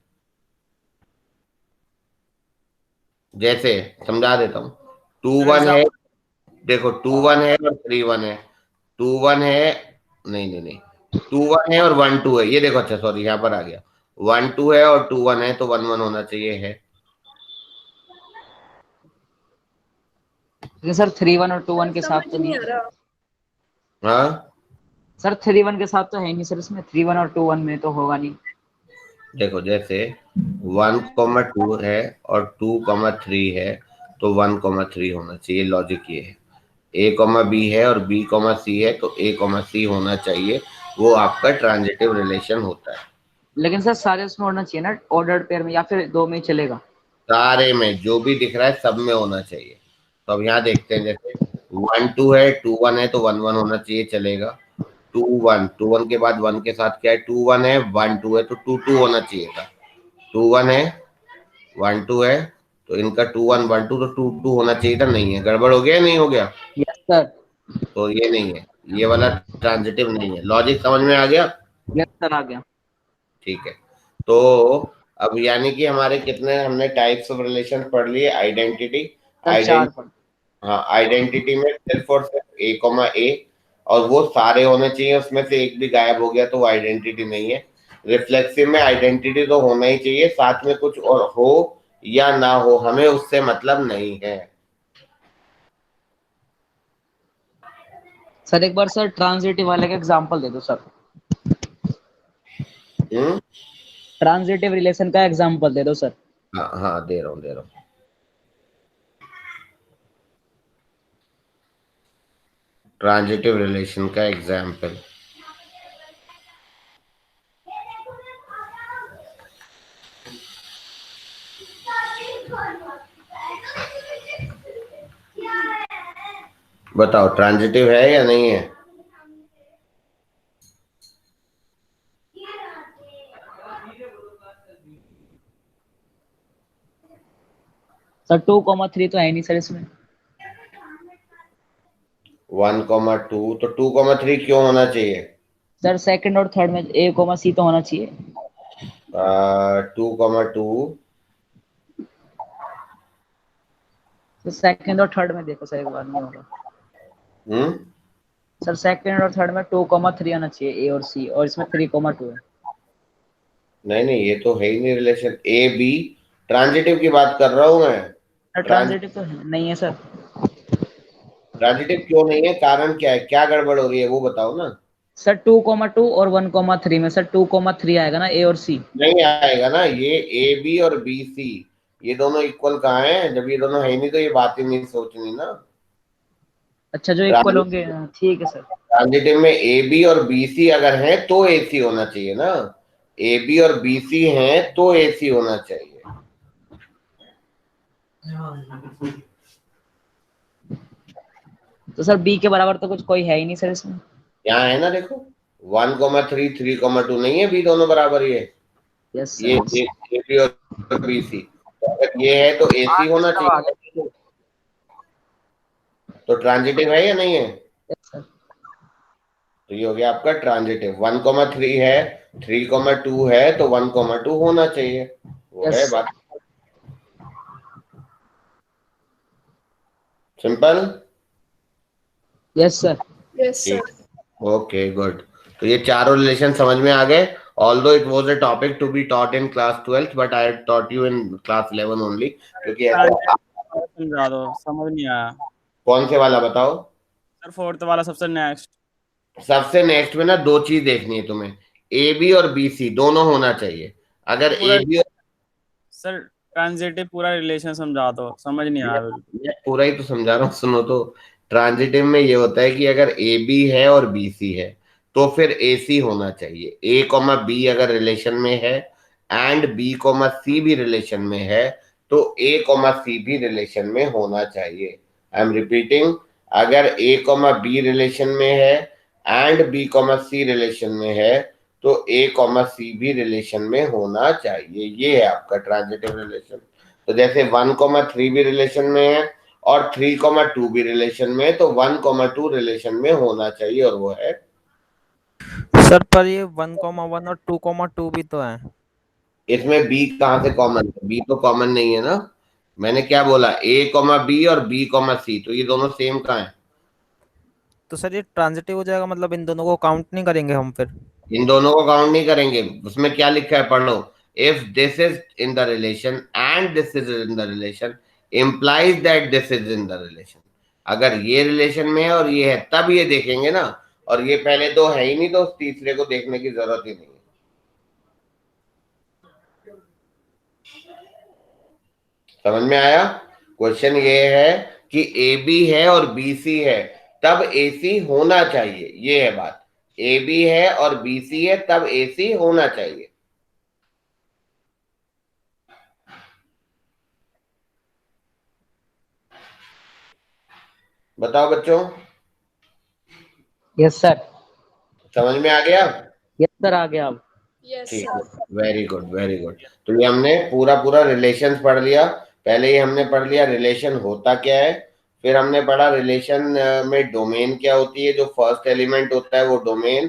जैसे समझा देता हूँ। 2,1 है, देखो 2,1 है और 3,1 है। 2,1 है, नहीं नहीं नहीं, 2,1 है और 1,2 है। ये देखो, अच्छा सॉरी, यहाँ पर आ गया। 1,2 है और 2,1 है तो 1,1 होना चाहिए है। लेकिन सर 3-1 और 2-1 के साथ समझ तो नहीं नहीं आ है रहा। हाँ, सर। 3-1 के साथ तो है नहीं सर, इसमें 3-1 और 2-1 में तो होगा नहीं। देखो जैसे 1,2 है और 2,3 है तो 1,3 होना चाहिए। लॉजिक ये है। A, B है और B, C है तो A, C होना चाहिए। वो आपका ट्रांजिटिव रिलेशन होता है। लेकिन सर सारे उसमें होना चाहिए ना, ऑर्डर्ड पेयर में, या फिर दो में ही चलेगा? सारे में जो भी दिख रहा है सब में होना चाहिए। तो अब यहाँ देखते हैं, जैसे 1,2 है, 2,1 है तो 1,1 होना चाहिए, चलेगा। 2,1 के बाद 1 के साथ क्या है? 2,1 है, 1,2 है तो 2,2 होना चाहिए था। 2,1 है, 1,2 है तो इनका 2,1 1,2 तो 2,2 होना चाहिए था। नहीं है, गड़बड़ हो गया या नहीं हो गया? Yes sir. तो ये नहीं है, ये वाला ट्रांजिटिव नहीं है। लॉजिक समझ में आ गया? यस सर, आ गया। ठीक है। तो अब यानी कि हमारे कितने हमने टाइप्स ऑफ रिलेशन पढ़ लिए? आइडेंटिटी, सर 4 पर। हाँ, आइडेंटिटी में सिर्फ और सिर्फ A, और वो सारे होने चाहिए, उसमें से एक भी गायब हो गया तो वो आइडेंटिटी नहीं है। रिफ्लेक्सिव में आइडेंटिटी तो होना ही चाहिए, साथ में कुछ और हो या ना हो हमें उससे मतलब नहीं है। सर एक बार सर ट्रांजिटिव वाले का एग्जांपल दे दो सर। ट्रांजिटिव रिलेशन का एग्जांपल दे दो सर। हाँ हाँ, दे रहा हूँ। ट्रांजिटिव रिलेशन का एग्जाम्पल, बताओ ट्रांजिटिव है या नहीं है? सर 2,3 तो है नहीं सर इसमें। 1,2 तो 2,3 क्यों होना चाहिए? सर सेकंड और थर्ड में A, C तो होना चाहिए। 2,2 तो सेकंड और थर्ड में देखो सर, एक बार नहीं होगा। सर सेकंड और थर्ड में 2,3 आना चाहिए A और C, और इसमें 3,2 है। नहीं, ये तो है ही नहीं रिलेशन। A B ट्रांजिटिव की बात कर रहा हूं मैं। सर ट्रांजिटिव तो नहीं है सर। ट्रांजिटिव क्यों नहीं है? कारण क्या है? क्या गड़बड़ हो रही है वो बताओ ना। सर 2,2 और 1,3 में सर 2,3 आएगा ना A और C। नहीं आएगा ना, ये A B और B C ये दोनों इक्वल कहाँ हैं? जब ये दोनों है ही नहीं तो ये बात ही नहीं सोचनी ना। अच्छा, जो इक्वल होंगे, ठीक है सर। ट्रांजिटिव में A B और B C अगर हैं तो A C होना चाहिए ना। A B और B C हैं तो A C होना चाहिए। तो सर B के बराबर तो कुछ कोई है ही नहीं सर इसमें। यहाँ है ना, देखो 1,3 3,2 नहीं है, B दोनों बराबर ही है। यस ये सर। A B और B C, तो अगर ये है तो A C होना चाहिए। तो ट्रांजिटिव है या नहीं है? Yes sir. तो ये हो गया आपका ट्रांजिटिव। 1,3 है, 3,2 है तो 1,2 होना चाहिए। वो है बात, simple. Yes sir. Yes sir. Okay good. तो ये चारों रिलेशन समझ में आ गए। Although it was a topic to be taught in class 12th but I taught you in class 11 only, क्योंकि ऐसा। समझा दो, समझ नहीं आया। कौन से वाला बताओ? सर फोर्थ वाला सबसे नेक्स्ट। सबसे नेक्स्ट में ना दो चीज देखनी है तुम्हें, ए बी और बी सी दोनों होना चाहिए। अगर पूरा ए बी और सर ट्रांजिटिव पूरा रिलेशन समझा दो, समझ नहीं आया बिल्कुल। मैं पूरा ही तो समझा रहा हूँ, सुनो तो। ट्रांजिटिव में ये होता है कि अगर ए बी है और बी सी है तो फिर ए सी होना चाहिए। ए कॉमा बी अगर रिलेशन में है एंड बी कॉमा सी भी रिलेशन में है तो ए कॉमा सी भी रिलेशन में होना चाहिए। आई एम रिपीटिंग, अगर ए कॉमा बी रिलेशन में है and B comma C relation में है तो ए कॉमा सी भी रिलेशन में होना चाहिए। ये है आपका ट्रांजिटिव रिलेशन। तो जैसे 1,3 भी रिलेशन में है और 3,2 भी रिलेशन में है तो 1,2 रिलेशन में होना चाहिए, और वो है। सर पर ये 1,1 और 2,2 भी तो है। इसमें बी कहाँ से कॉमन है? बी तो कॉमन नहीं है ना। मैंने क्या बोला, ए कॉमा बी और बी कॉमा सी, तो ये दोनों सेम कहाँ है? तो सर ये ट्रांजिटिव हो जाएगा, मतलब इन दोनों को काउंट नहीं करेंगे हम फिर? इन दोनों को काउंट नहीं करेंगे। उसमें क्या लिखा है पढ़ लो। If this is in the relation and this is in the relation implies that this is in the relation. अगर ये रिलेशन में है और ये है तब ये देखेंगे ना, और ये पहले दो है ही नहीं तो उस तीसरे को देखने की जरूरत ही नहीं है। समझ में आया? क्वेश्चन ये है कि ए बी है और बी सी है तब ए सी होना चाहिए, ये है बात। ए बी है और बी सी है तब ए सी होना चाहिए। बताओ बच्चों, यस सर। समझ में आ गया? यस सर, आ गया अब। ठीक है, वेरी गुड वेरी गुड। तो ये हमने पूरा पूरा रिलेशन पढ़ लिया। पहले ही हमने पढ़ लिया रिलेशन होता क्या है, फिर हमने पढ़ा रिलेशन में डोमेन क्या होती है। जो फर्स्ट एलिमेंट होता है वो डोमेन,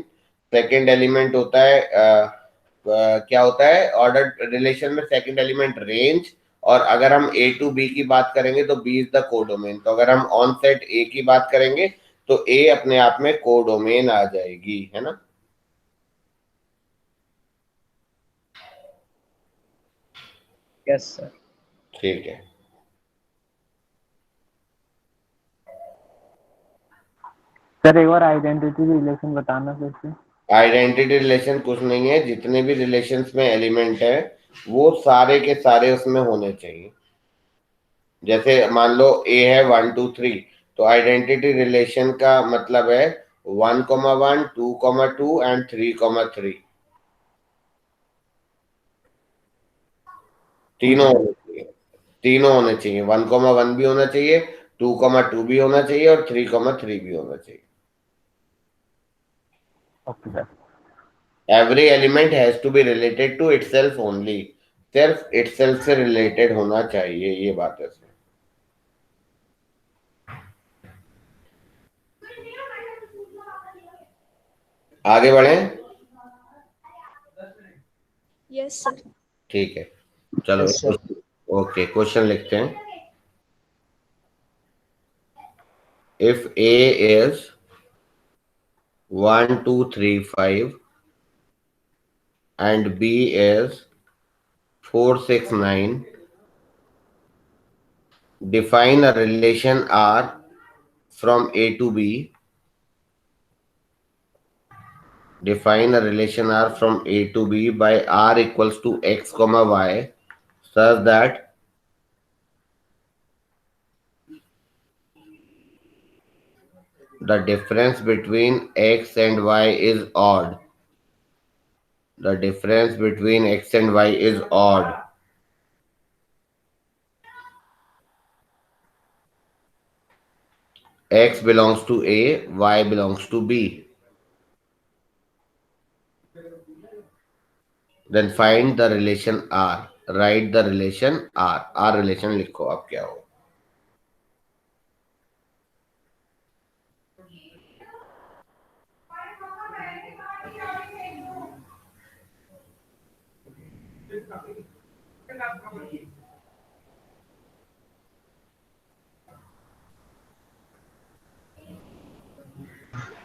सेकंड एलिमेंट होता है क्या होता है ऑर्डर रिलेशन में, सेकंड एलिमेंट रेंज, और अगर हम ए टू बी की बात करेंगे तो बी इज द कोडोमेन। तो अगर हम ऑन सेट ए की बात करेंगे तो ए अपने आप में कोडोमेन आ जाएगी, है ना। Yes sir. ठीक है, सर एक बार आइडेंटिटी रिलेशन बताना फिर से। आइडेंटिटी रिलेशन कुछ नहीं है, जितने भी रिलेशंस में एलिमेंट है वो सारे के सारे उसमें होने चाहिए। जैसे मान लो ए है 1 2 3, तो आइडेंटिटी रिलेशन का मतलब है 1,1 2,2 एंड 3,3। तीनों होने चाहिए, तीनों होने चाहिए। 1,1 भी होना चाहिए, 2,2 भी होना चाहिए और 3,3 भी होना चाहिए। Okay sir. Every element has to be related to itself only, सिर्फ itself से रिलेटेड होना चाहिए, ये बात है इसमें। आगे बढ़े? Yes sir. ठीक है, चलो। Yes, sir. ओके, क्वेश्चन लिखते हैं। If A is 1 2 3 5 and B is 4 6 9, define a relation R from A to B. Define a relation R from A to B by R equals to X comma Y such that the difference between X and Y is odd. The difference between X and Y is odd. X belongs to A, Y belongs to B. Then find the relation R. Write the relation R. R relation लिखो अब क्या हो।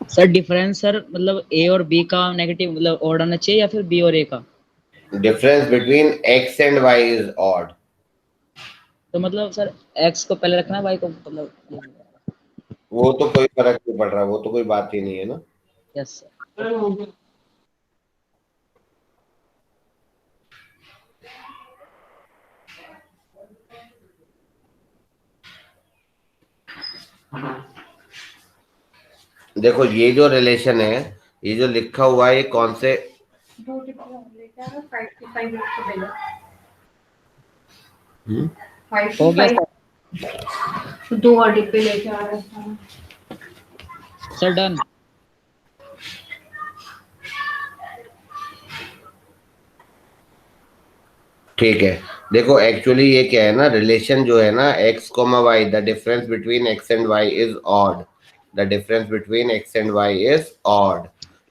Sir difference sir मतलब ए और B का negative मतलब odd आना चाहिए या फिर बी और ए का? Difference between X and Y is odd. तो मतलब सर एक्स को पहले रखना है, वाई को मतलब वो तो कोई फर्क नहीं पड़ रहा, वो तो कोई बात ही नहीं है ना। Yes sir. देखो ये जो रिलेशन है, ये जो लिखा हुआ है, ये कौन से हो गया सर। 2 और डिब्बे लेके आ रहा था सर। डन। ठीक है। देखो एक्चुअली ये क्या है ना, रिलेशन जो है ना x, y, the difference between x and y is odd, the difference between x and y is odd.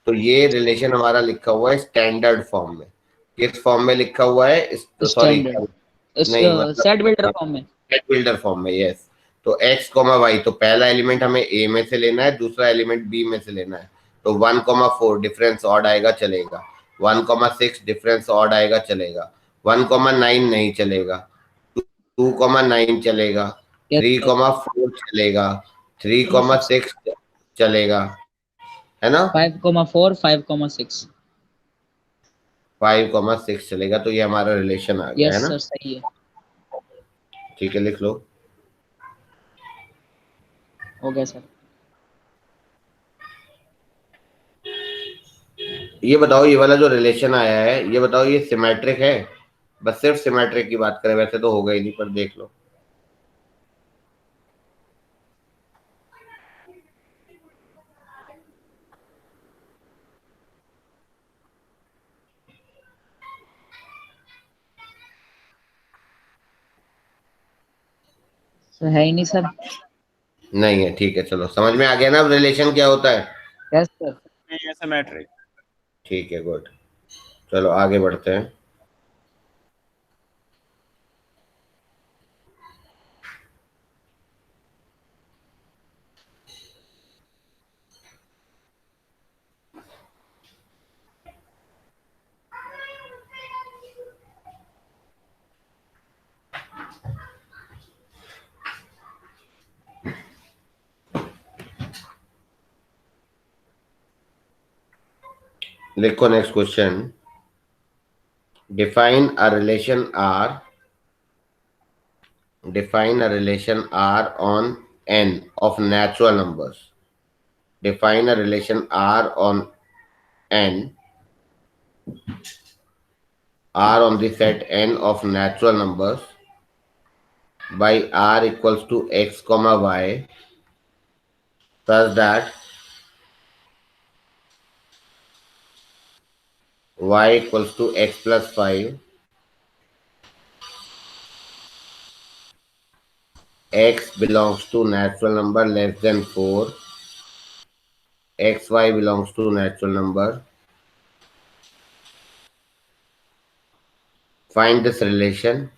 तो ये रिलेशन हमारा लिखा हुआ है स्टैंडर्ड फॉर्म में। किस फॉर्म में लिखा हुआ है? सॉरी नहीं, मतलब सेट बिल्डर फॉर्म में। सेट बिल्डर फॉर्म में, यस। तो x, y, तो पहला एलिमेंट हमें a में से लेना है, दूसरा एलिमेंट b में से लेना है। तो 1,4 डिफरेंस ऑड आएगा, चलेगा। 1,6 डिफरेंस ऑड आएगा, चलेगा। 1,9 नहीं चलेगा, 2,9 चलेगा, 3,4 चलेगा, 3,6 चलेगा, है ना। 5,4 5,6 5,6 चलेगा। तो ये हमारा रिलेशन आ गया, है यस ना। सर सही है। ठीक है, लिख लो। हो गया सर। ये बताओ, ये वाला जो रिलेशन आया है, ये बताओ ये सिमेट्रिक है? बस सिर्फ सिमेट्रिक की बात करें, वैसे तो होगा ही नहीं, पर देख लो। है ही नहीं सर। नहीं है, ठीक है, चलो समझ में आ गया ना अब रिलेशन क्या होता है। Yes sir. नहीं है सिमेट्रिक। ठीक है, गुड। चलो आगे बढ़ते हैं। लिखो next question. Define a relation R, define a relation R on n of natural numbers. Define a relation R on n, R on the set n of natural numbers by R equals to x comma y, such that y equals to x plus 5, x belongs to natural number less than 4, xy belongs to natural number. Find this relation,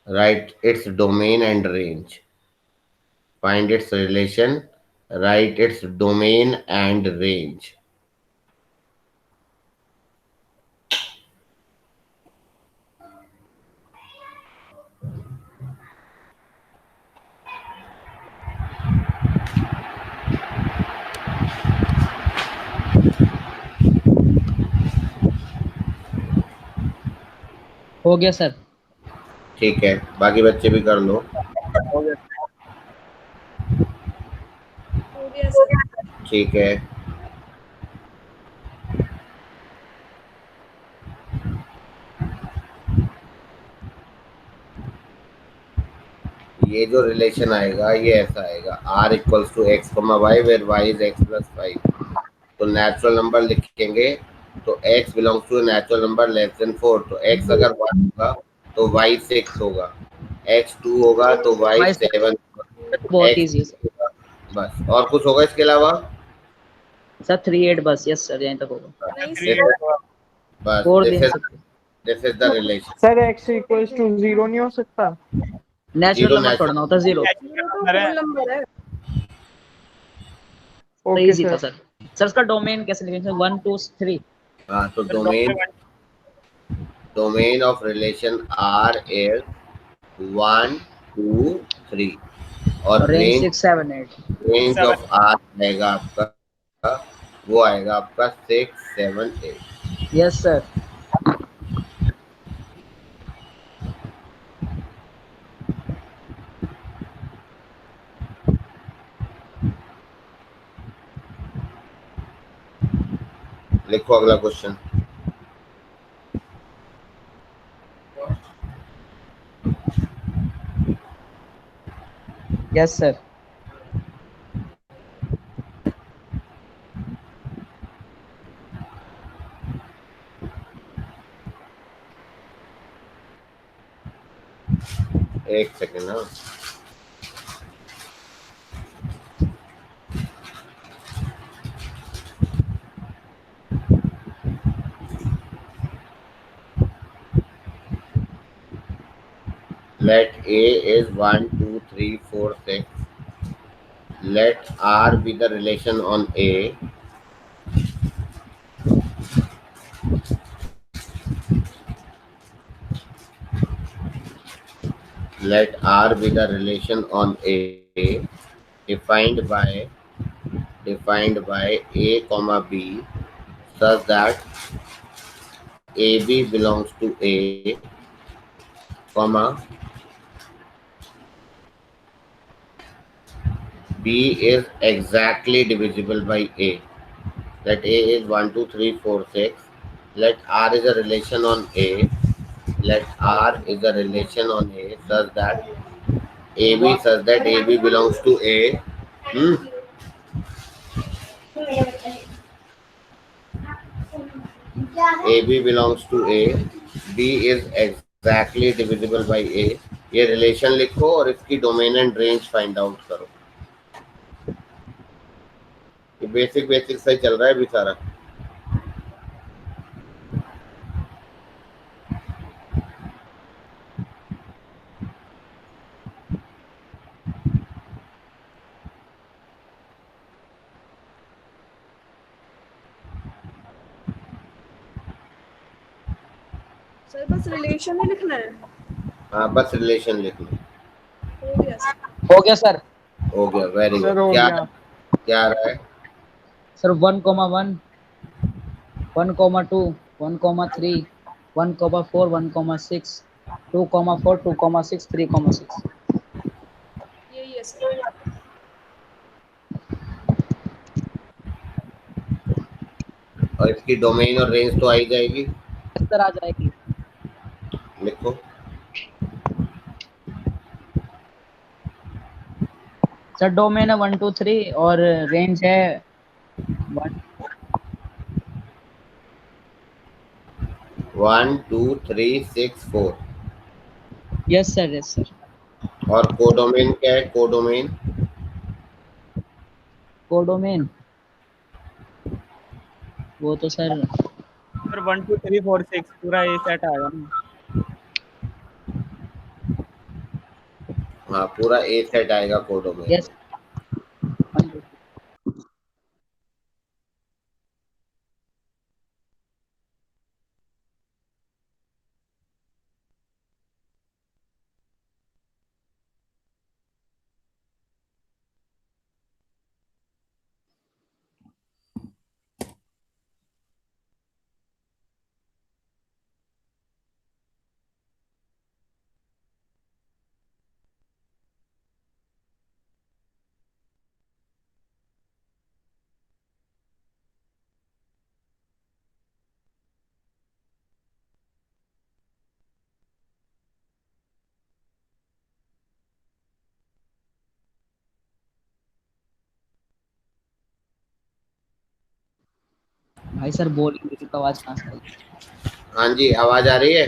write its domain and range. Find its relation, write its domain and range. हो गया sir. ठीक है, बाकी बच्चे भी कर लो। ठीक है। ये जो रिलेशन आएगा ये ऐसा आएगा, R equals to x comma y where y is x plus 5। तो नेचुरल नंबर लिखेंगे, तो x belongs to natural number less than 4। तो x अगर 1 होगा तो y 6 होगा, x 2 होगा तो y 7, बहुत इजी है सर। बस। और कुछ होगा इसके अलावा? सर 3 8 बस। यस सर, यहीं तक होगा। बस this is the relation. Sir x equals to 0 नहीं हो सकता? नेचुरल नंबर छोड़ना होता 0। तो इजी था सर। सर इसका डोमेन कैसे लिखेंगे? 1 2 3। हाँ, तो domain of relation R is 1 2 3 और रेंज 6 7 8। रेंज ऑफ आर आएगा आपका, वो आएगा आपका 6, 7, 8। Yes sir. लिखो अगला क्वेश्चन। Yes sir. एक सेकेंड ना। Let A is 1, 2, 3, 4, 6. Let R be the relation on A. Let R be the relation on A defined by A comma B such that AB belongs to A, comma B is exactly divisible by A. Let A is 1, 2, 3, 4, 6. Let R is a relation on A. Let R is a relation on A such that AB belongs to A. AB belongs to A. B is exactly divisible by A. ये relation लिखो और इसकी domain and range find out करो। ये basic सही चल रहा है अभी सारा। सर बस रिलेशन ही लिखना है। हाँ बस रिलेशन लिख लो। हो गया सर। हो गया सर। हो गया, वेरी सर गुड। हो क्या गया। क्या आ रहा है सर 1,1, 1,2, 1,3, 1,4, 1,6, 2,4, 2,6, 3,6। यही है सर। और इसकी डोमेन और रेंज तो आई जाएगी। सर आ जाएगी। लिखो। सर डोमेन है 1, 2, 3 और रेंज है 1, 1, 2, 3, 6, 4। Yes sir yes sir. और कोडोमेन क्या है? कोडोमेन कोडोमेन वो तो सर 1, 2, 3, 4, 6 पूरा ए सेट आएगा ना। हाँ पूरा ए सेट आएगा कोडोमेन। यस। भाई सर बोलिए की आवाज कहाँ से आई? हाँ जी आवाज आ रही है।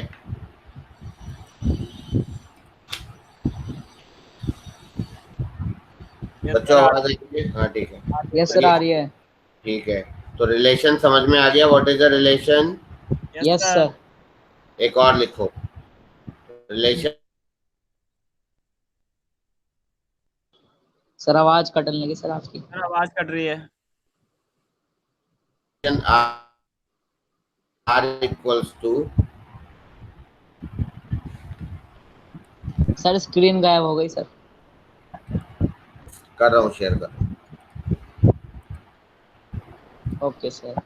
बच्चों आवाज आ रही है? हाँ ठीक है। यस सर आ रही है। ठीक है तो रिलेशन समझ में आ गया। What is the relation? Yes sir. एक और लिखो। रिलेशन सर आवाज कटने लगी सर आपकी। सर आवाज कट रही है। R equals to। Sir screen गायब हो गई सर। कर रहा हूँ शेयर कर। Okay sir.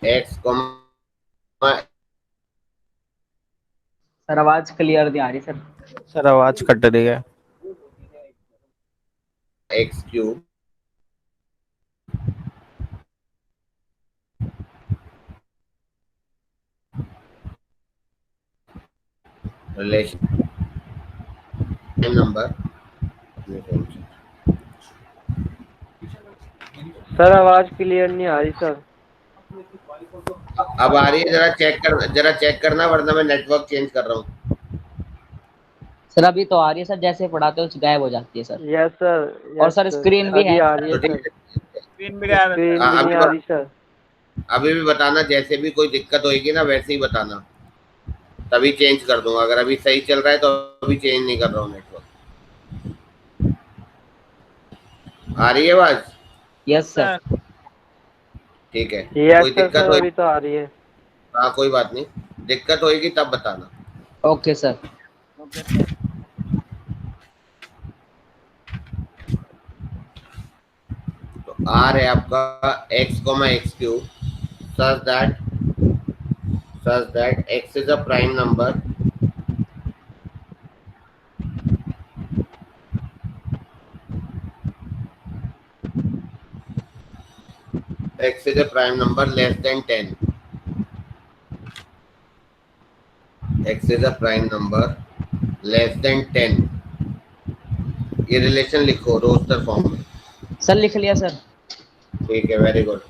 x, सर आवाज क्लियर नहीं आ रही सर। सर आवाज कट रही है। x cube relation number। Sir आवाज क्लियर नहीं आ रही सर। अब आ रही है? जरा चेक करना, वरना मैं नेटवर्क चेंज कर रहा हूँ। सर अभी तो आ रही है सर, जैसे पढ़ाते हो गायब हो जाती है सर। Yes sir. और सर स्क्रीन भी अभी है। आ रही है तो सर। ठीक है, स्क्रीन भी गायब है स्क्रीन सर। भी नहीं आ रही सर। अभी भी बताना, जैसे भी कोई दिक्कत होगी ना वैसे ही बताना, तभी चेंज कर दूंगा। अगर अभी सही चल रहा है तो अभी चेंज नहीं कर रहा हूँ नेटवर्क। आ रही है आवाज? Yes sir. ठीक है, यस कोई दिक्कत सर होगी? अभी तो आ रही है। हाँ कोई बात नहीं, दिक्कत होगी तब बताना। Okay sir. Okay sir. तो आर है आपका x, x cube such that x is a prime number x is a prime number less than 10। x is a prime number less than 10। ये रिलेशन लिखो रोस्टर फॉर्म में। Sir लिख लिया sir. ठीक है, वेरी गुड।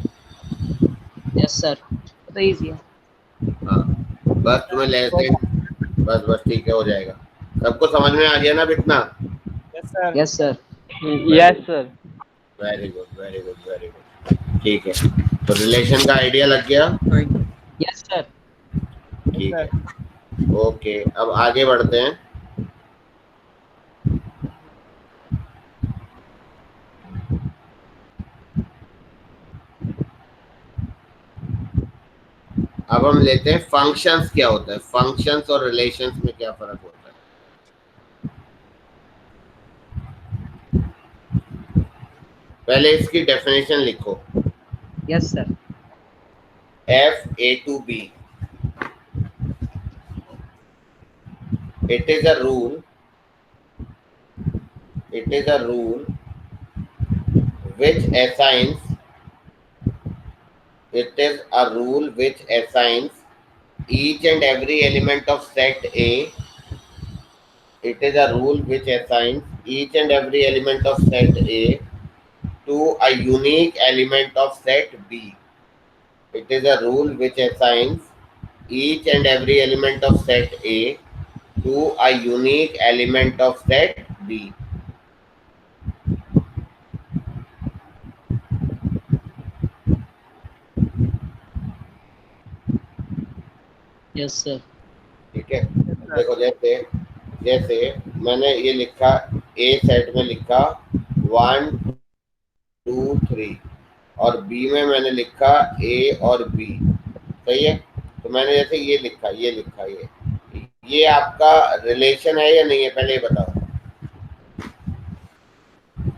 यस सर, तो easy है। हाँ बस तुम्हें लेस देन, बस ठीक है, हो जाएगा। सबको समझ में आ गया ना बितना? Yes sir. Yes sir. Yes sir. Very good very good very good. ठीक है, तो रिलेशन का आइडिया लग गया? Yes sir. ठीक है, ओके। अब आगे बढ़ते हैं। अब हम लेते हैं फंक्शंस। क्या होता है फंक्शंस और रिलेशंस में क्या फर्क होता है? पहले इसकी डेफिनेशन लिखो। Yes sir. f a to b, it is a rule which assigns each and every element of set A. It is a rule which assigns each and every element of set A to a unique element of set B. It is a rule which assigns each and every element of set A to a unique element of set B. Yes sir. ठीक है, देखो जैसे जैसे मैंने ये लिखा, ए set में लिखा 1 2 3 और बी में मैंने लिखा ए और बी, सही है? तो मैंने जैसे ये लिखा ये आपका रिलेशन है या नहीं है, पहले ये बताओ।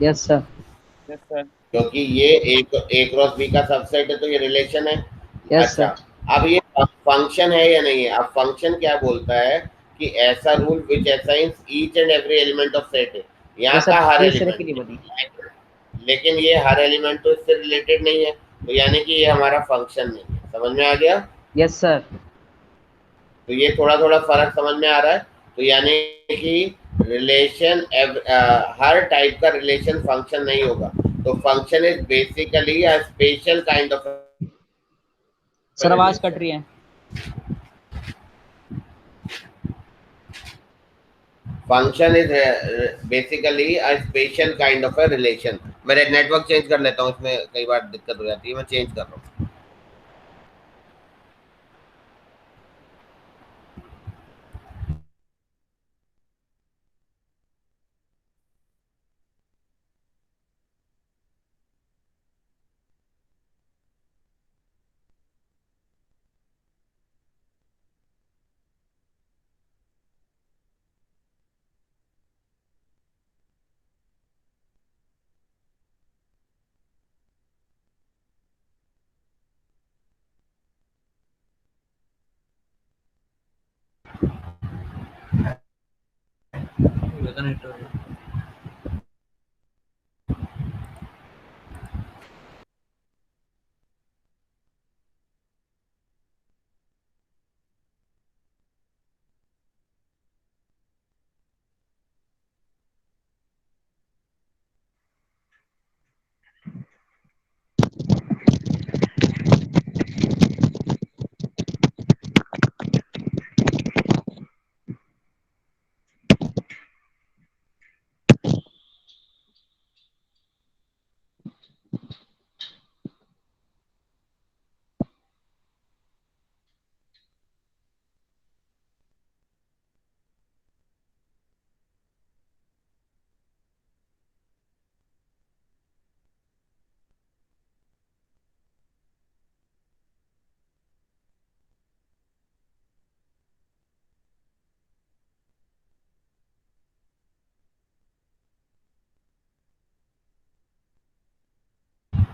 Yes sir. Yes sir. क्योंकि ये ए क्रॉस बी का सबसेट है तो ये रिलेशन है। यस अच्छा, सर। अब ये फंक्शन है या नहीं है? अब फंक्शन क्या बोलता है कि ऐसा rule which assigns each and every element of set है। यहाँ का हर एलिमेंट, लेकिन ये हर एलिमेंट तो इससे रिलेटेड नहीं है, तो यानी कि ये हमारा फंक्शन नहीं है। समझ में आ गया? Yes sir. तो ये थोड़ा थोड़ा फर्क समझ में आ रहा है। तो यानी कि रिलेशन हर टाइप का रिलेशन फंक्शन नहीं होगा। तो function is basically a special kind of. Sir आवाज कट रही है। Function is basically a special kind of a relation. मैं नेटवर्क चेंज कर लेता हूँ, इसमें कई बार दिक्कत हो जाती है, मैं चेंज कर रहा हूँ।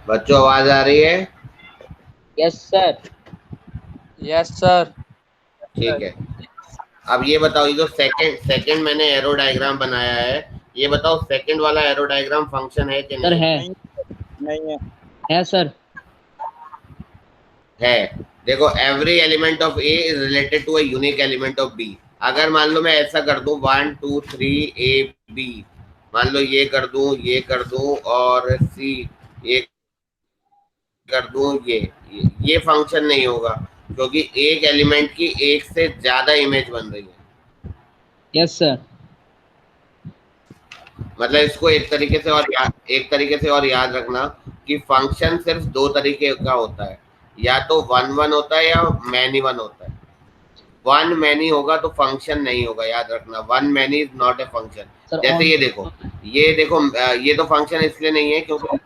बच्चों आवाज आ रही है? Yes sir. Yes sir. ठीक है। अब ये बताओ, ये जो सेकंड मैंने एरो डायग्राम बनाया है, ये बताओ सेकंड वाला एरो डायग्राम फंक्शन है कि सर नहीं? है। नहीं है। है सर। है। देखो, every element of A is related to a unique element of B. अगर मान लो मैं ऐसा कर दूं 1 2 3 ए बी, मान लो ये कर दूं और सी ये कर दूं, ये फंक्शन नहीं होगा, क्योंकि एक एलिमेंट की एक से ज्यादा इमेज बन रही है। Yes sir. मतलब इसको एक तरीके से और याद रखना कि फंक्शन सिर्फ दो तरीके का होता है, या तो वन वन होता है या मैनी वन होता है। वन मैनी होगा तो फंक्शन नहीं होगा, याद रखना, one many is not a function. जैसे ये देखो, ये तो फंक्शन इसलिए नहीं है क्योंकि,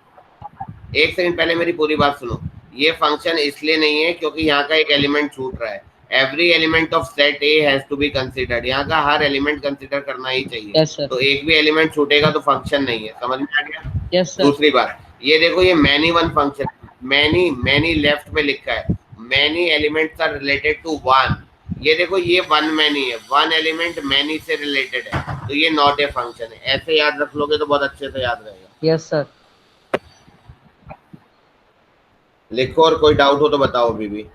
एक सेकंड पहले मेरी पूरी बात सुनो। ये फंक्शन इसलिए नहीं है क्योंकि यहाँ का एक एलिमेंट छूट रहा है। Every element of set A has to be considered. यहाँ का हर एलिमेंट कंसीडर करना ही चाहिए। Yes sir. तो एक भी एलिमेंट छूटेगा तो फंक्शन नहीं है। समझ में आ गया? Yes sir. दूसरी बात, ये देखो, ये many one function, many left में लिखा है, many elements are related to one. ये देखो, ये वन मैनी है, वन एलिमेंट मैनी से रिलेटेड है, तो ये नॉट ए फंक्शन है। ऐसे याद रख लोगे तो बहुत अच्छे से याद रहेगा। Yes sir. लिखो, और कोई डाउट हो तो बताओ अभी भी।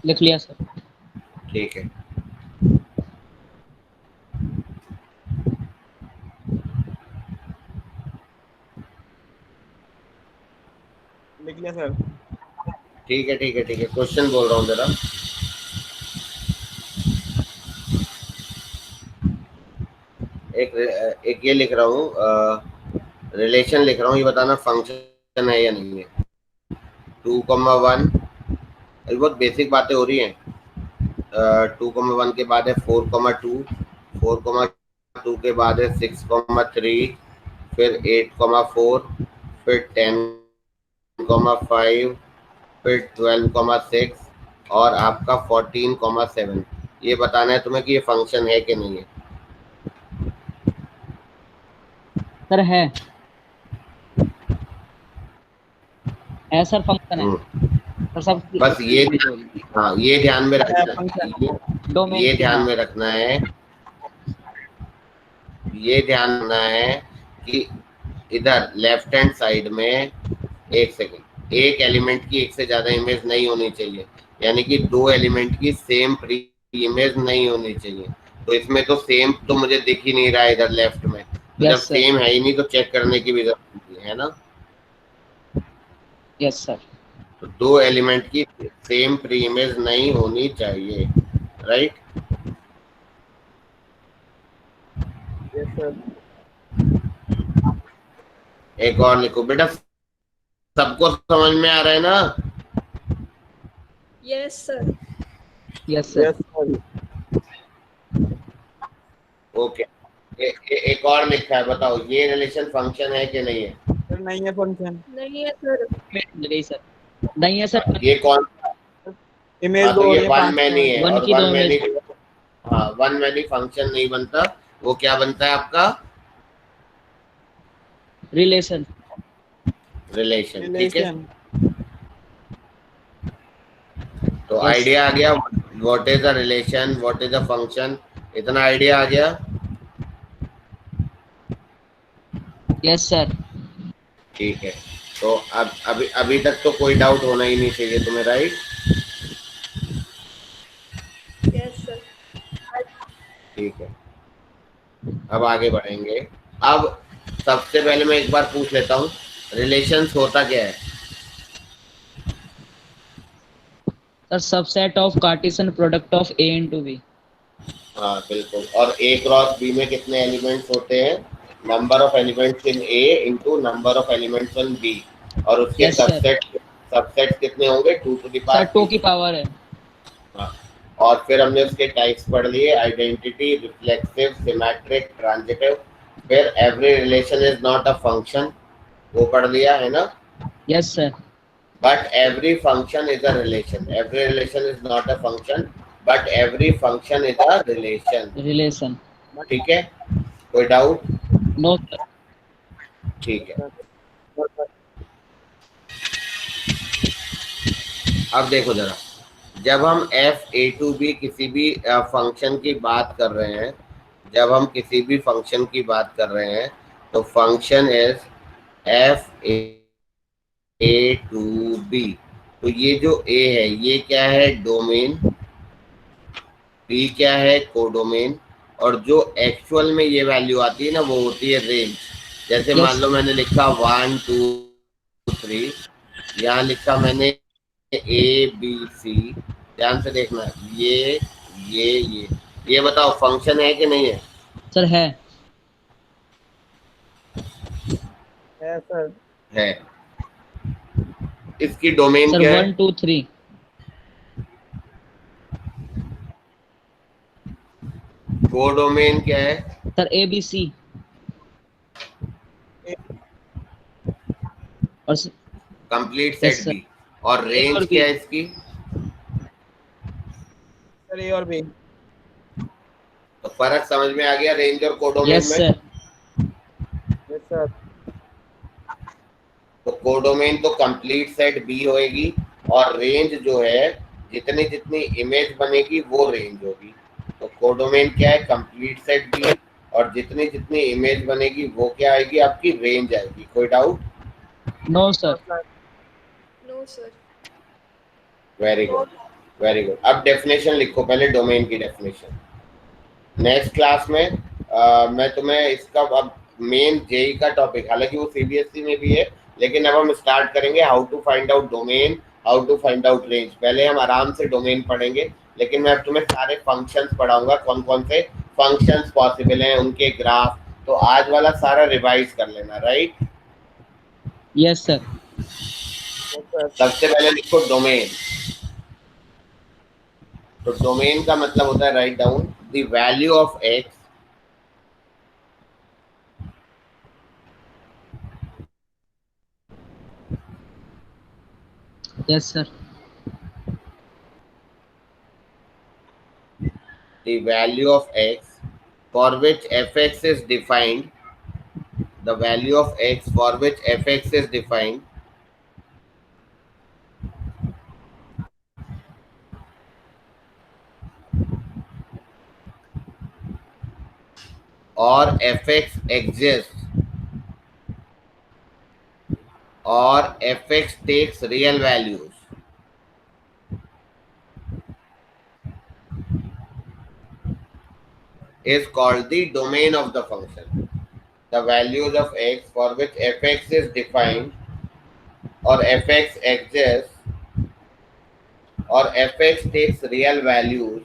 लिख लिया सर। ठीक है। लिख लिया सर। ठीक है, ठीक है, ठीक है। क्वेश्चन बोल रहा हूँ जरा। एक ये लिख रहा हूँ, रिलेशन लिख रहा हूँ, ये बताना फंक्शन है या नहीं है। 2,1, बहुत बेसिक बातें हो रही हैं। 2,1 के बाद है 4,2, 4,2 के बाद है 6,3, फिर 8,4, फिर 10,5, फिर 12,6 और आपका 14,7। ये बताना है तुम्हें कि ये फंक्शन है कि नहीं है। सर है सर फंक्शन है सर सब बस ये हाँ ये ध्यान में रखना फंक्शन डोमेन ये ध्यान में रखना है, ये ध्यान रखना है कि इधर लेफ्ट हैंड साइड में एक सेकंड, एक एलिमेंट की एक से ज्यादा इमेज नहीं होनी चाहिए, यानी कि दो एलिमेंट की सेम प्री इमेज नहीं होनी चाहिए। तो इसमें तो सेम तो मुझे दिख ही नहीं रहा है इधर लेफ्ट में, तो जब सेम है ही नहीं तो चेक करने की भी जरूरत है ना। Yes sir. तो दो एलिमेंट की सेम प्री इमेज नहीं होनी चाहिए, राइट। Yes sir. एक और लिखो बेटा, सबको समझ में आ रहा है ना? Yes sir. Yes sir. Okay एक और लिखा है, बताओ ये रिलेशन फंक्शन है कि नहीं है? सर नहीं है फंक्शन। नहीं है सर। नहीं सर, नहीं है सर। ये कौन इमेज तो दो ये ये वन पांच मैनी है, वन और की वन दो मैनी इमेज। हाँ वन मैनी फंक्शन नहीं बनता, वो क्या बनता है आपका? रिलेशन। रिलेशन, ठीक है। रिलेशन। तो आइडिया आ गया, what is a relation, what is a function, इतना आइडिया आ गया? Yes sir. ठीक है, तो अब अभी तक तो कोई डाउट होना ही नहीं चाहिए तुम्हें, राइट? Yes sir. ठीक है, अब आगे बढ़ेंगे। अब सबसे पहले मैं एक बार पूछ लेता हूँ, रिलेशंस होता क्या है? Sir subset of Cartesian product of A into B. हाँ बिल्कुल, और ए क्रॉस बी में कितने एलिमेंट्स होते हैं? Number of elements in A into number of elements in B, और उसके Yes, sir. सबसेट कितने होंगे? 2 to the सर power 2 की पावर है। हाँ, और फिर हमने उसके टाइप्स पढ़ लिए, आइडेंटिटी, रिफ्लेक्सिव, सिमेट्रिक, ट्रांजिटिव। फिर every relation is not a function, वो पढ़ लिया है ना। Yes sir. But every function is a relation. Every relation is not a function, but every function is a relation. Relation. ठीक है, कोई doubt? No sir. ठीक है, अब देखो जरा, जब हम f(a)(b) किसी भी फंक्शन की बात कर रहे हैं, जब हम किसी भी फंक्शन की बात कर रहे हैं, तो फंक्शन इज f(a)(b). तो ये जो a है ये क्या है? डोमेन। b क्या है? कोडोमेन। और जो एक्चुअल में ये वैल्यू आती है ना, वो होती है रेंज। जैसे मान लो मैंने लिखा 1 2 3, यहाँ लिखा मैंने ABC, ध्यान से देखना, ये बताओ फंक्शन है कि नहीं है? सर है। सर है। इसकी डोमेन सर क्या है? 1 2 3। कोडोमेन क्या है? Sir ABC। और complete Yes, set sir. B. और रेंज और क्या B। है इसकी? सर ए और बी। तो फर्क समझ में आ गया रेंज और कोडोमेन यस में? सर। Yes sir. तो कोडोमेन तो कंप्लीट सेट बी होएगी, और रेंज जो है जितनी जितनी इमेज बनेगी वो रेंज होगी। तो कोडोमेन क्या है? कंप्लीट सेट बी, और जितनी जितनी इमेज बनेगी वो क्या आएगी? आपकी रेंज आएगी। कोई doubt? No sir. No sir. Very good, very good. अब डेफिनेशन लिखो पहले, डोमेन की डेफिनेशन। नेक्स्ट क्लास में मैं तुम्हें इसका अब मेन जेई का टॉपिक, हालांकि वो सीबीएसई में भी है, लेकिन अब हम स्टार्ट करेंगे how to find out domain, how to find out range. पहले हम आराम से डोमेन पढ़ेंगे, लेकिन मैं अब तुम्हें सारे फंक्शंस पढ़ाऊंगा, कौन कौन से फंक्शंस पॉसिबल हैं, उनके ग्राफ। तो आज वाला सारा रिवाइज कर लेना, राइट? Yes sir. सबसे पहले लिखो डोमेन। तो डोमेन का मतलब होता है, write down, the value of x yes sir. the value of x for which fx is defined the value of x for which fx is defined or fx exists or fx takes real values is called the domain of the function. The values of x for which fx is defined or fx exists or fx takes real values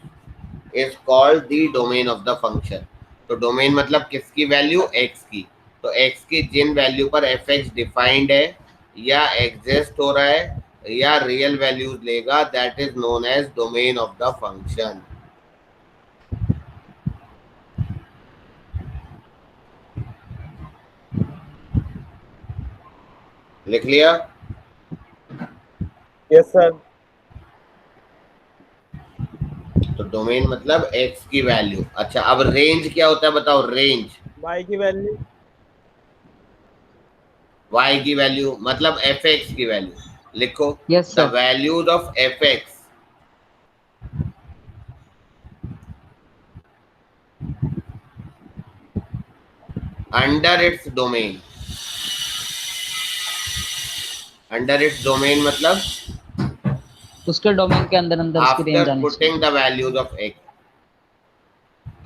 is called the domain of the function. तो domain मतलब किसकी value x की, तो x की जिन value पर fx defined है या एग्जिस्ट हो रहा है या रियल वैल्यूज लेगा, that is known as domain of the function. लिख लिया? Yes sir. तो डोमेन मतलब x की वैल्यू. अच्छा, अब रेंज क्या होता है बताओ? रेंज y की वैल्यू. y की वैल्यू मतलब fx की वैल्यू. लिखो Yes, the sir. Values of fx under its domain. Under its domain मतलब उसके डोमेन के अंदर अंदर उसकी रेंज आफ्टर आनी putting the values of x.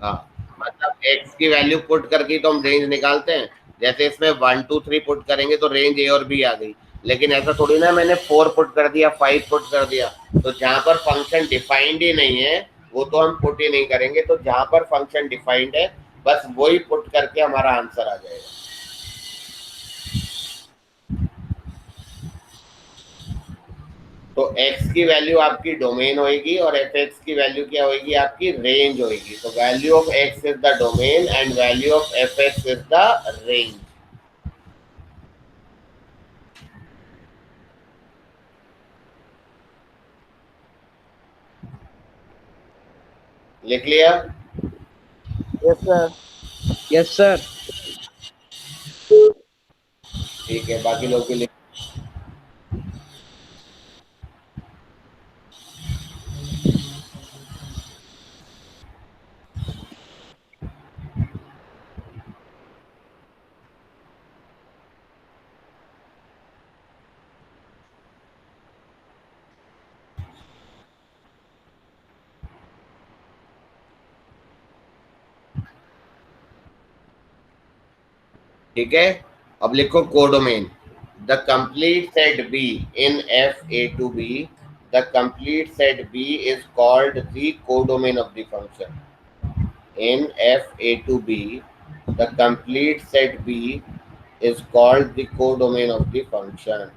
हाँ, मतलब x की वैल्यू पुट करके तो हम रेंज निकालते हैं. जैसे इसमें 1 2 3 पुट करेंगे तो रेंज a और b आ गई. लेकिन ऐसा थोड़ी ना मैंने 4 पुट कर दिया, 5 पुट कर दिया. तो जहां पर फंक्शन डिफाइंड ही नहीं है वो तो हम पुट ही नहीं करेंगे. तो जहां पर फंक्शन डिफाइंड है बस वही पुट करके हमारा आंसर आ जाएगा. तो x की वैल्यू आपकी डोमेन होगी और fx की वैल्यू क्या होगी? आपकी रेंज होगी. तो value of x is the domain and value of fx is the range. लिख लिया? Yes sir. Yes sir. ठीक है, बाकी लोग भी लिख. ठीक है, अब लिखो codomain. The complete set B in F A to B, the complete set B is called the codomain of the function. In F A to B, the complete set B is called the codomain of the function.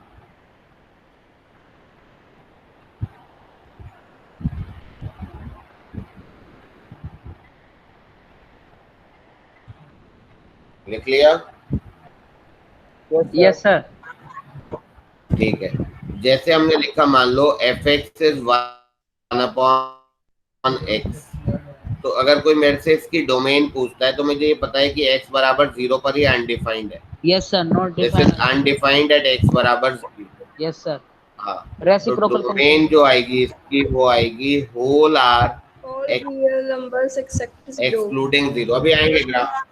लिख लिया? Yes sir. ठीक है, जैसे हमने लिखा मान लो fx is 1/x. तो अगर कोई मेरे से इसकी डोमेन पूछता है तो मुझे ये पता है कि x बराबर 0 पर ही अनडिफाइंड है. Yes sir. Not this is defined. Undefined at x बराबर 0. Yes sir. हाँ, तो रेसिप्रोकल डोमेन जो आएगी इसकी वो आएगी होल आर और रियल नंबर्स एक्सेप्ट एक्सक्लूडिंग 0. अभी आएंगे ग्राफ.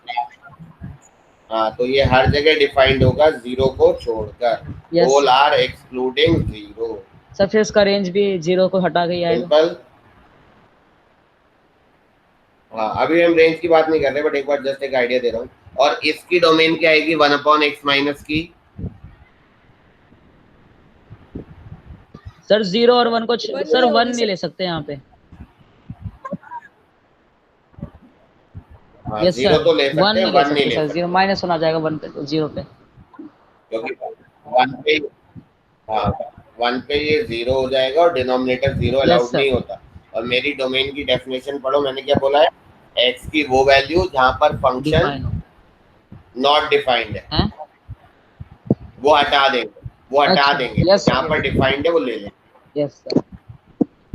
हाँ, तो ये हर जगह डिफाइंड होगा 0 को छोड़कर. Yes. Whole R excluding 0. Sir फिर इसका रेंज भी 0 को हटा के ही आएगा. सिंपल. हाँ, अभी हम रेंज की बात नहीं कर रहे बट एक बार जस्ट एक आइडिया दे रहा हूँ. और इसकी डोमेन क्या आएगी? 1/x माइनस की. सर 0 और 1 को सर 1 नहीं ले सकते यहाँ पे. हाँ, यस 0 सर. तो ले 1 सकते हैं, नहीं ले 1 नहीं सकते ले सर. 0 माइनस होना जाएगा 1 पे, 0 पे. क्योंकि 1 पे, हाँ 1 पे ये 0 हो जाएगा और डिनोमिनेटर 0 अलाउड sir. नहीं होता. और मेरी डोमेन की डेफिनेशन पढ़ो, मैंने क्या बोला है? x की वो वैल्यू जहां पर फंक्शन डिफाइन हो. नॉट डिफाइंड है हैं? वो हटा देंगे. अच्छा, देंगे. yes, जहां sir. पर डिफाइंड है वो ले लेंगे. Yes sir.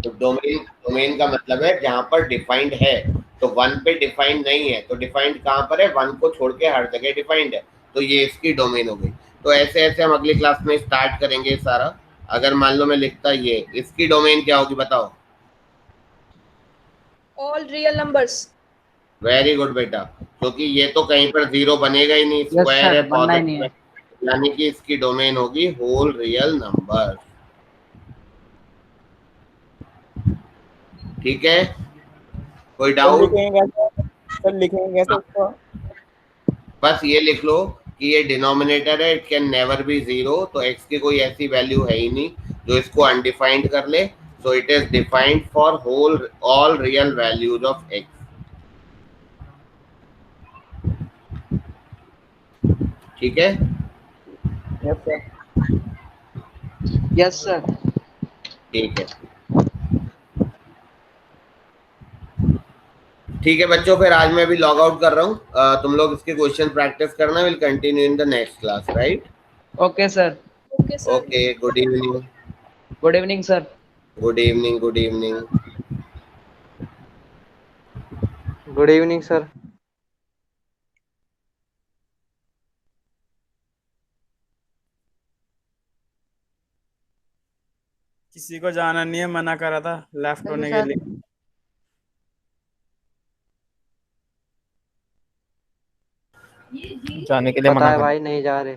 तो डोमेन का मतलब है जहां पर डिफाइंड है. तो 1 पे डिफाइंड नहीं है तो डिफाइंड कहां पर है? 1 को छोड़ के हर जगह डिफाइंड है. तो ये इसकी डोमेन हो गई। तो ऐसे ऐसे हम अगली क्लास में स्टार्ट करेंगे सारा। अगर मान लो मैं लिखता ये, इसकी डोमेन क्या होगी बताओ? All real numbers. Very good बेटा, क्योंकि ये तो कहीं पर जीरो बनेगा ही नहीं, यस स्क्वायर है, सर, बनना ही नहीं पॉजिटिव है। है, यानी कि इसकी डोमेन होगी होल रियल नंबर। ठीक है, कोई सर डाउट? लिखेंगे कैसे? सर लिखेंगे कैसे उसको? बस ये लिख लो कि ये डिनोमिनेटर है, it can never be zero, तो x की कोई ऐसी वैल्यू है ही नहीं जो इसको अनडिफाइंड कर ले। So it is defined for whole all real values of x। ठीक है, यस सर। Yes sir. ठीक है, ठीक है बच्चों, फिर आज मैं भी लॉग आउट कर रहा हूँ। तुम लोग इसके क्वेश्चन प्रैक्टिस करना, will continue in the next class, right? Okay sir. Okay sir. Okay, good evening. Good evening sir. Good evening, good evening. Good evening sir. किसी को जाना नहीं है, मना करा था लेफ्ट होने के लिए। जाने के लिए पता मना है कर। भाई, नहीं जा रहे।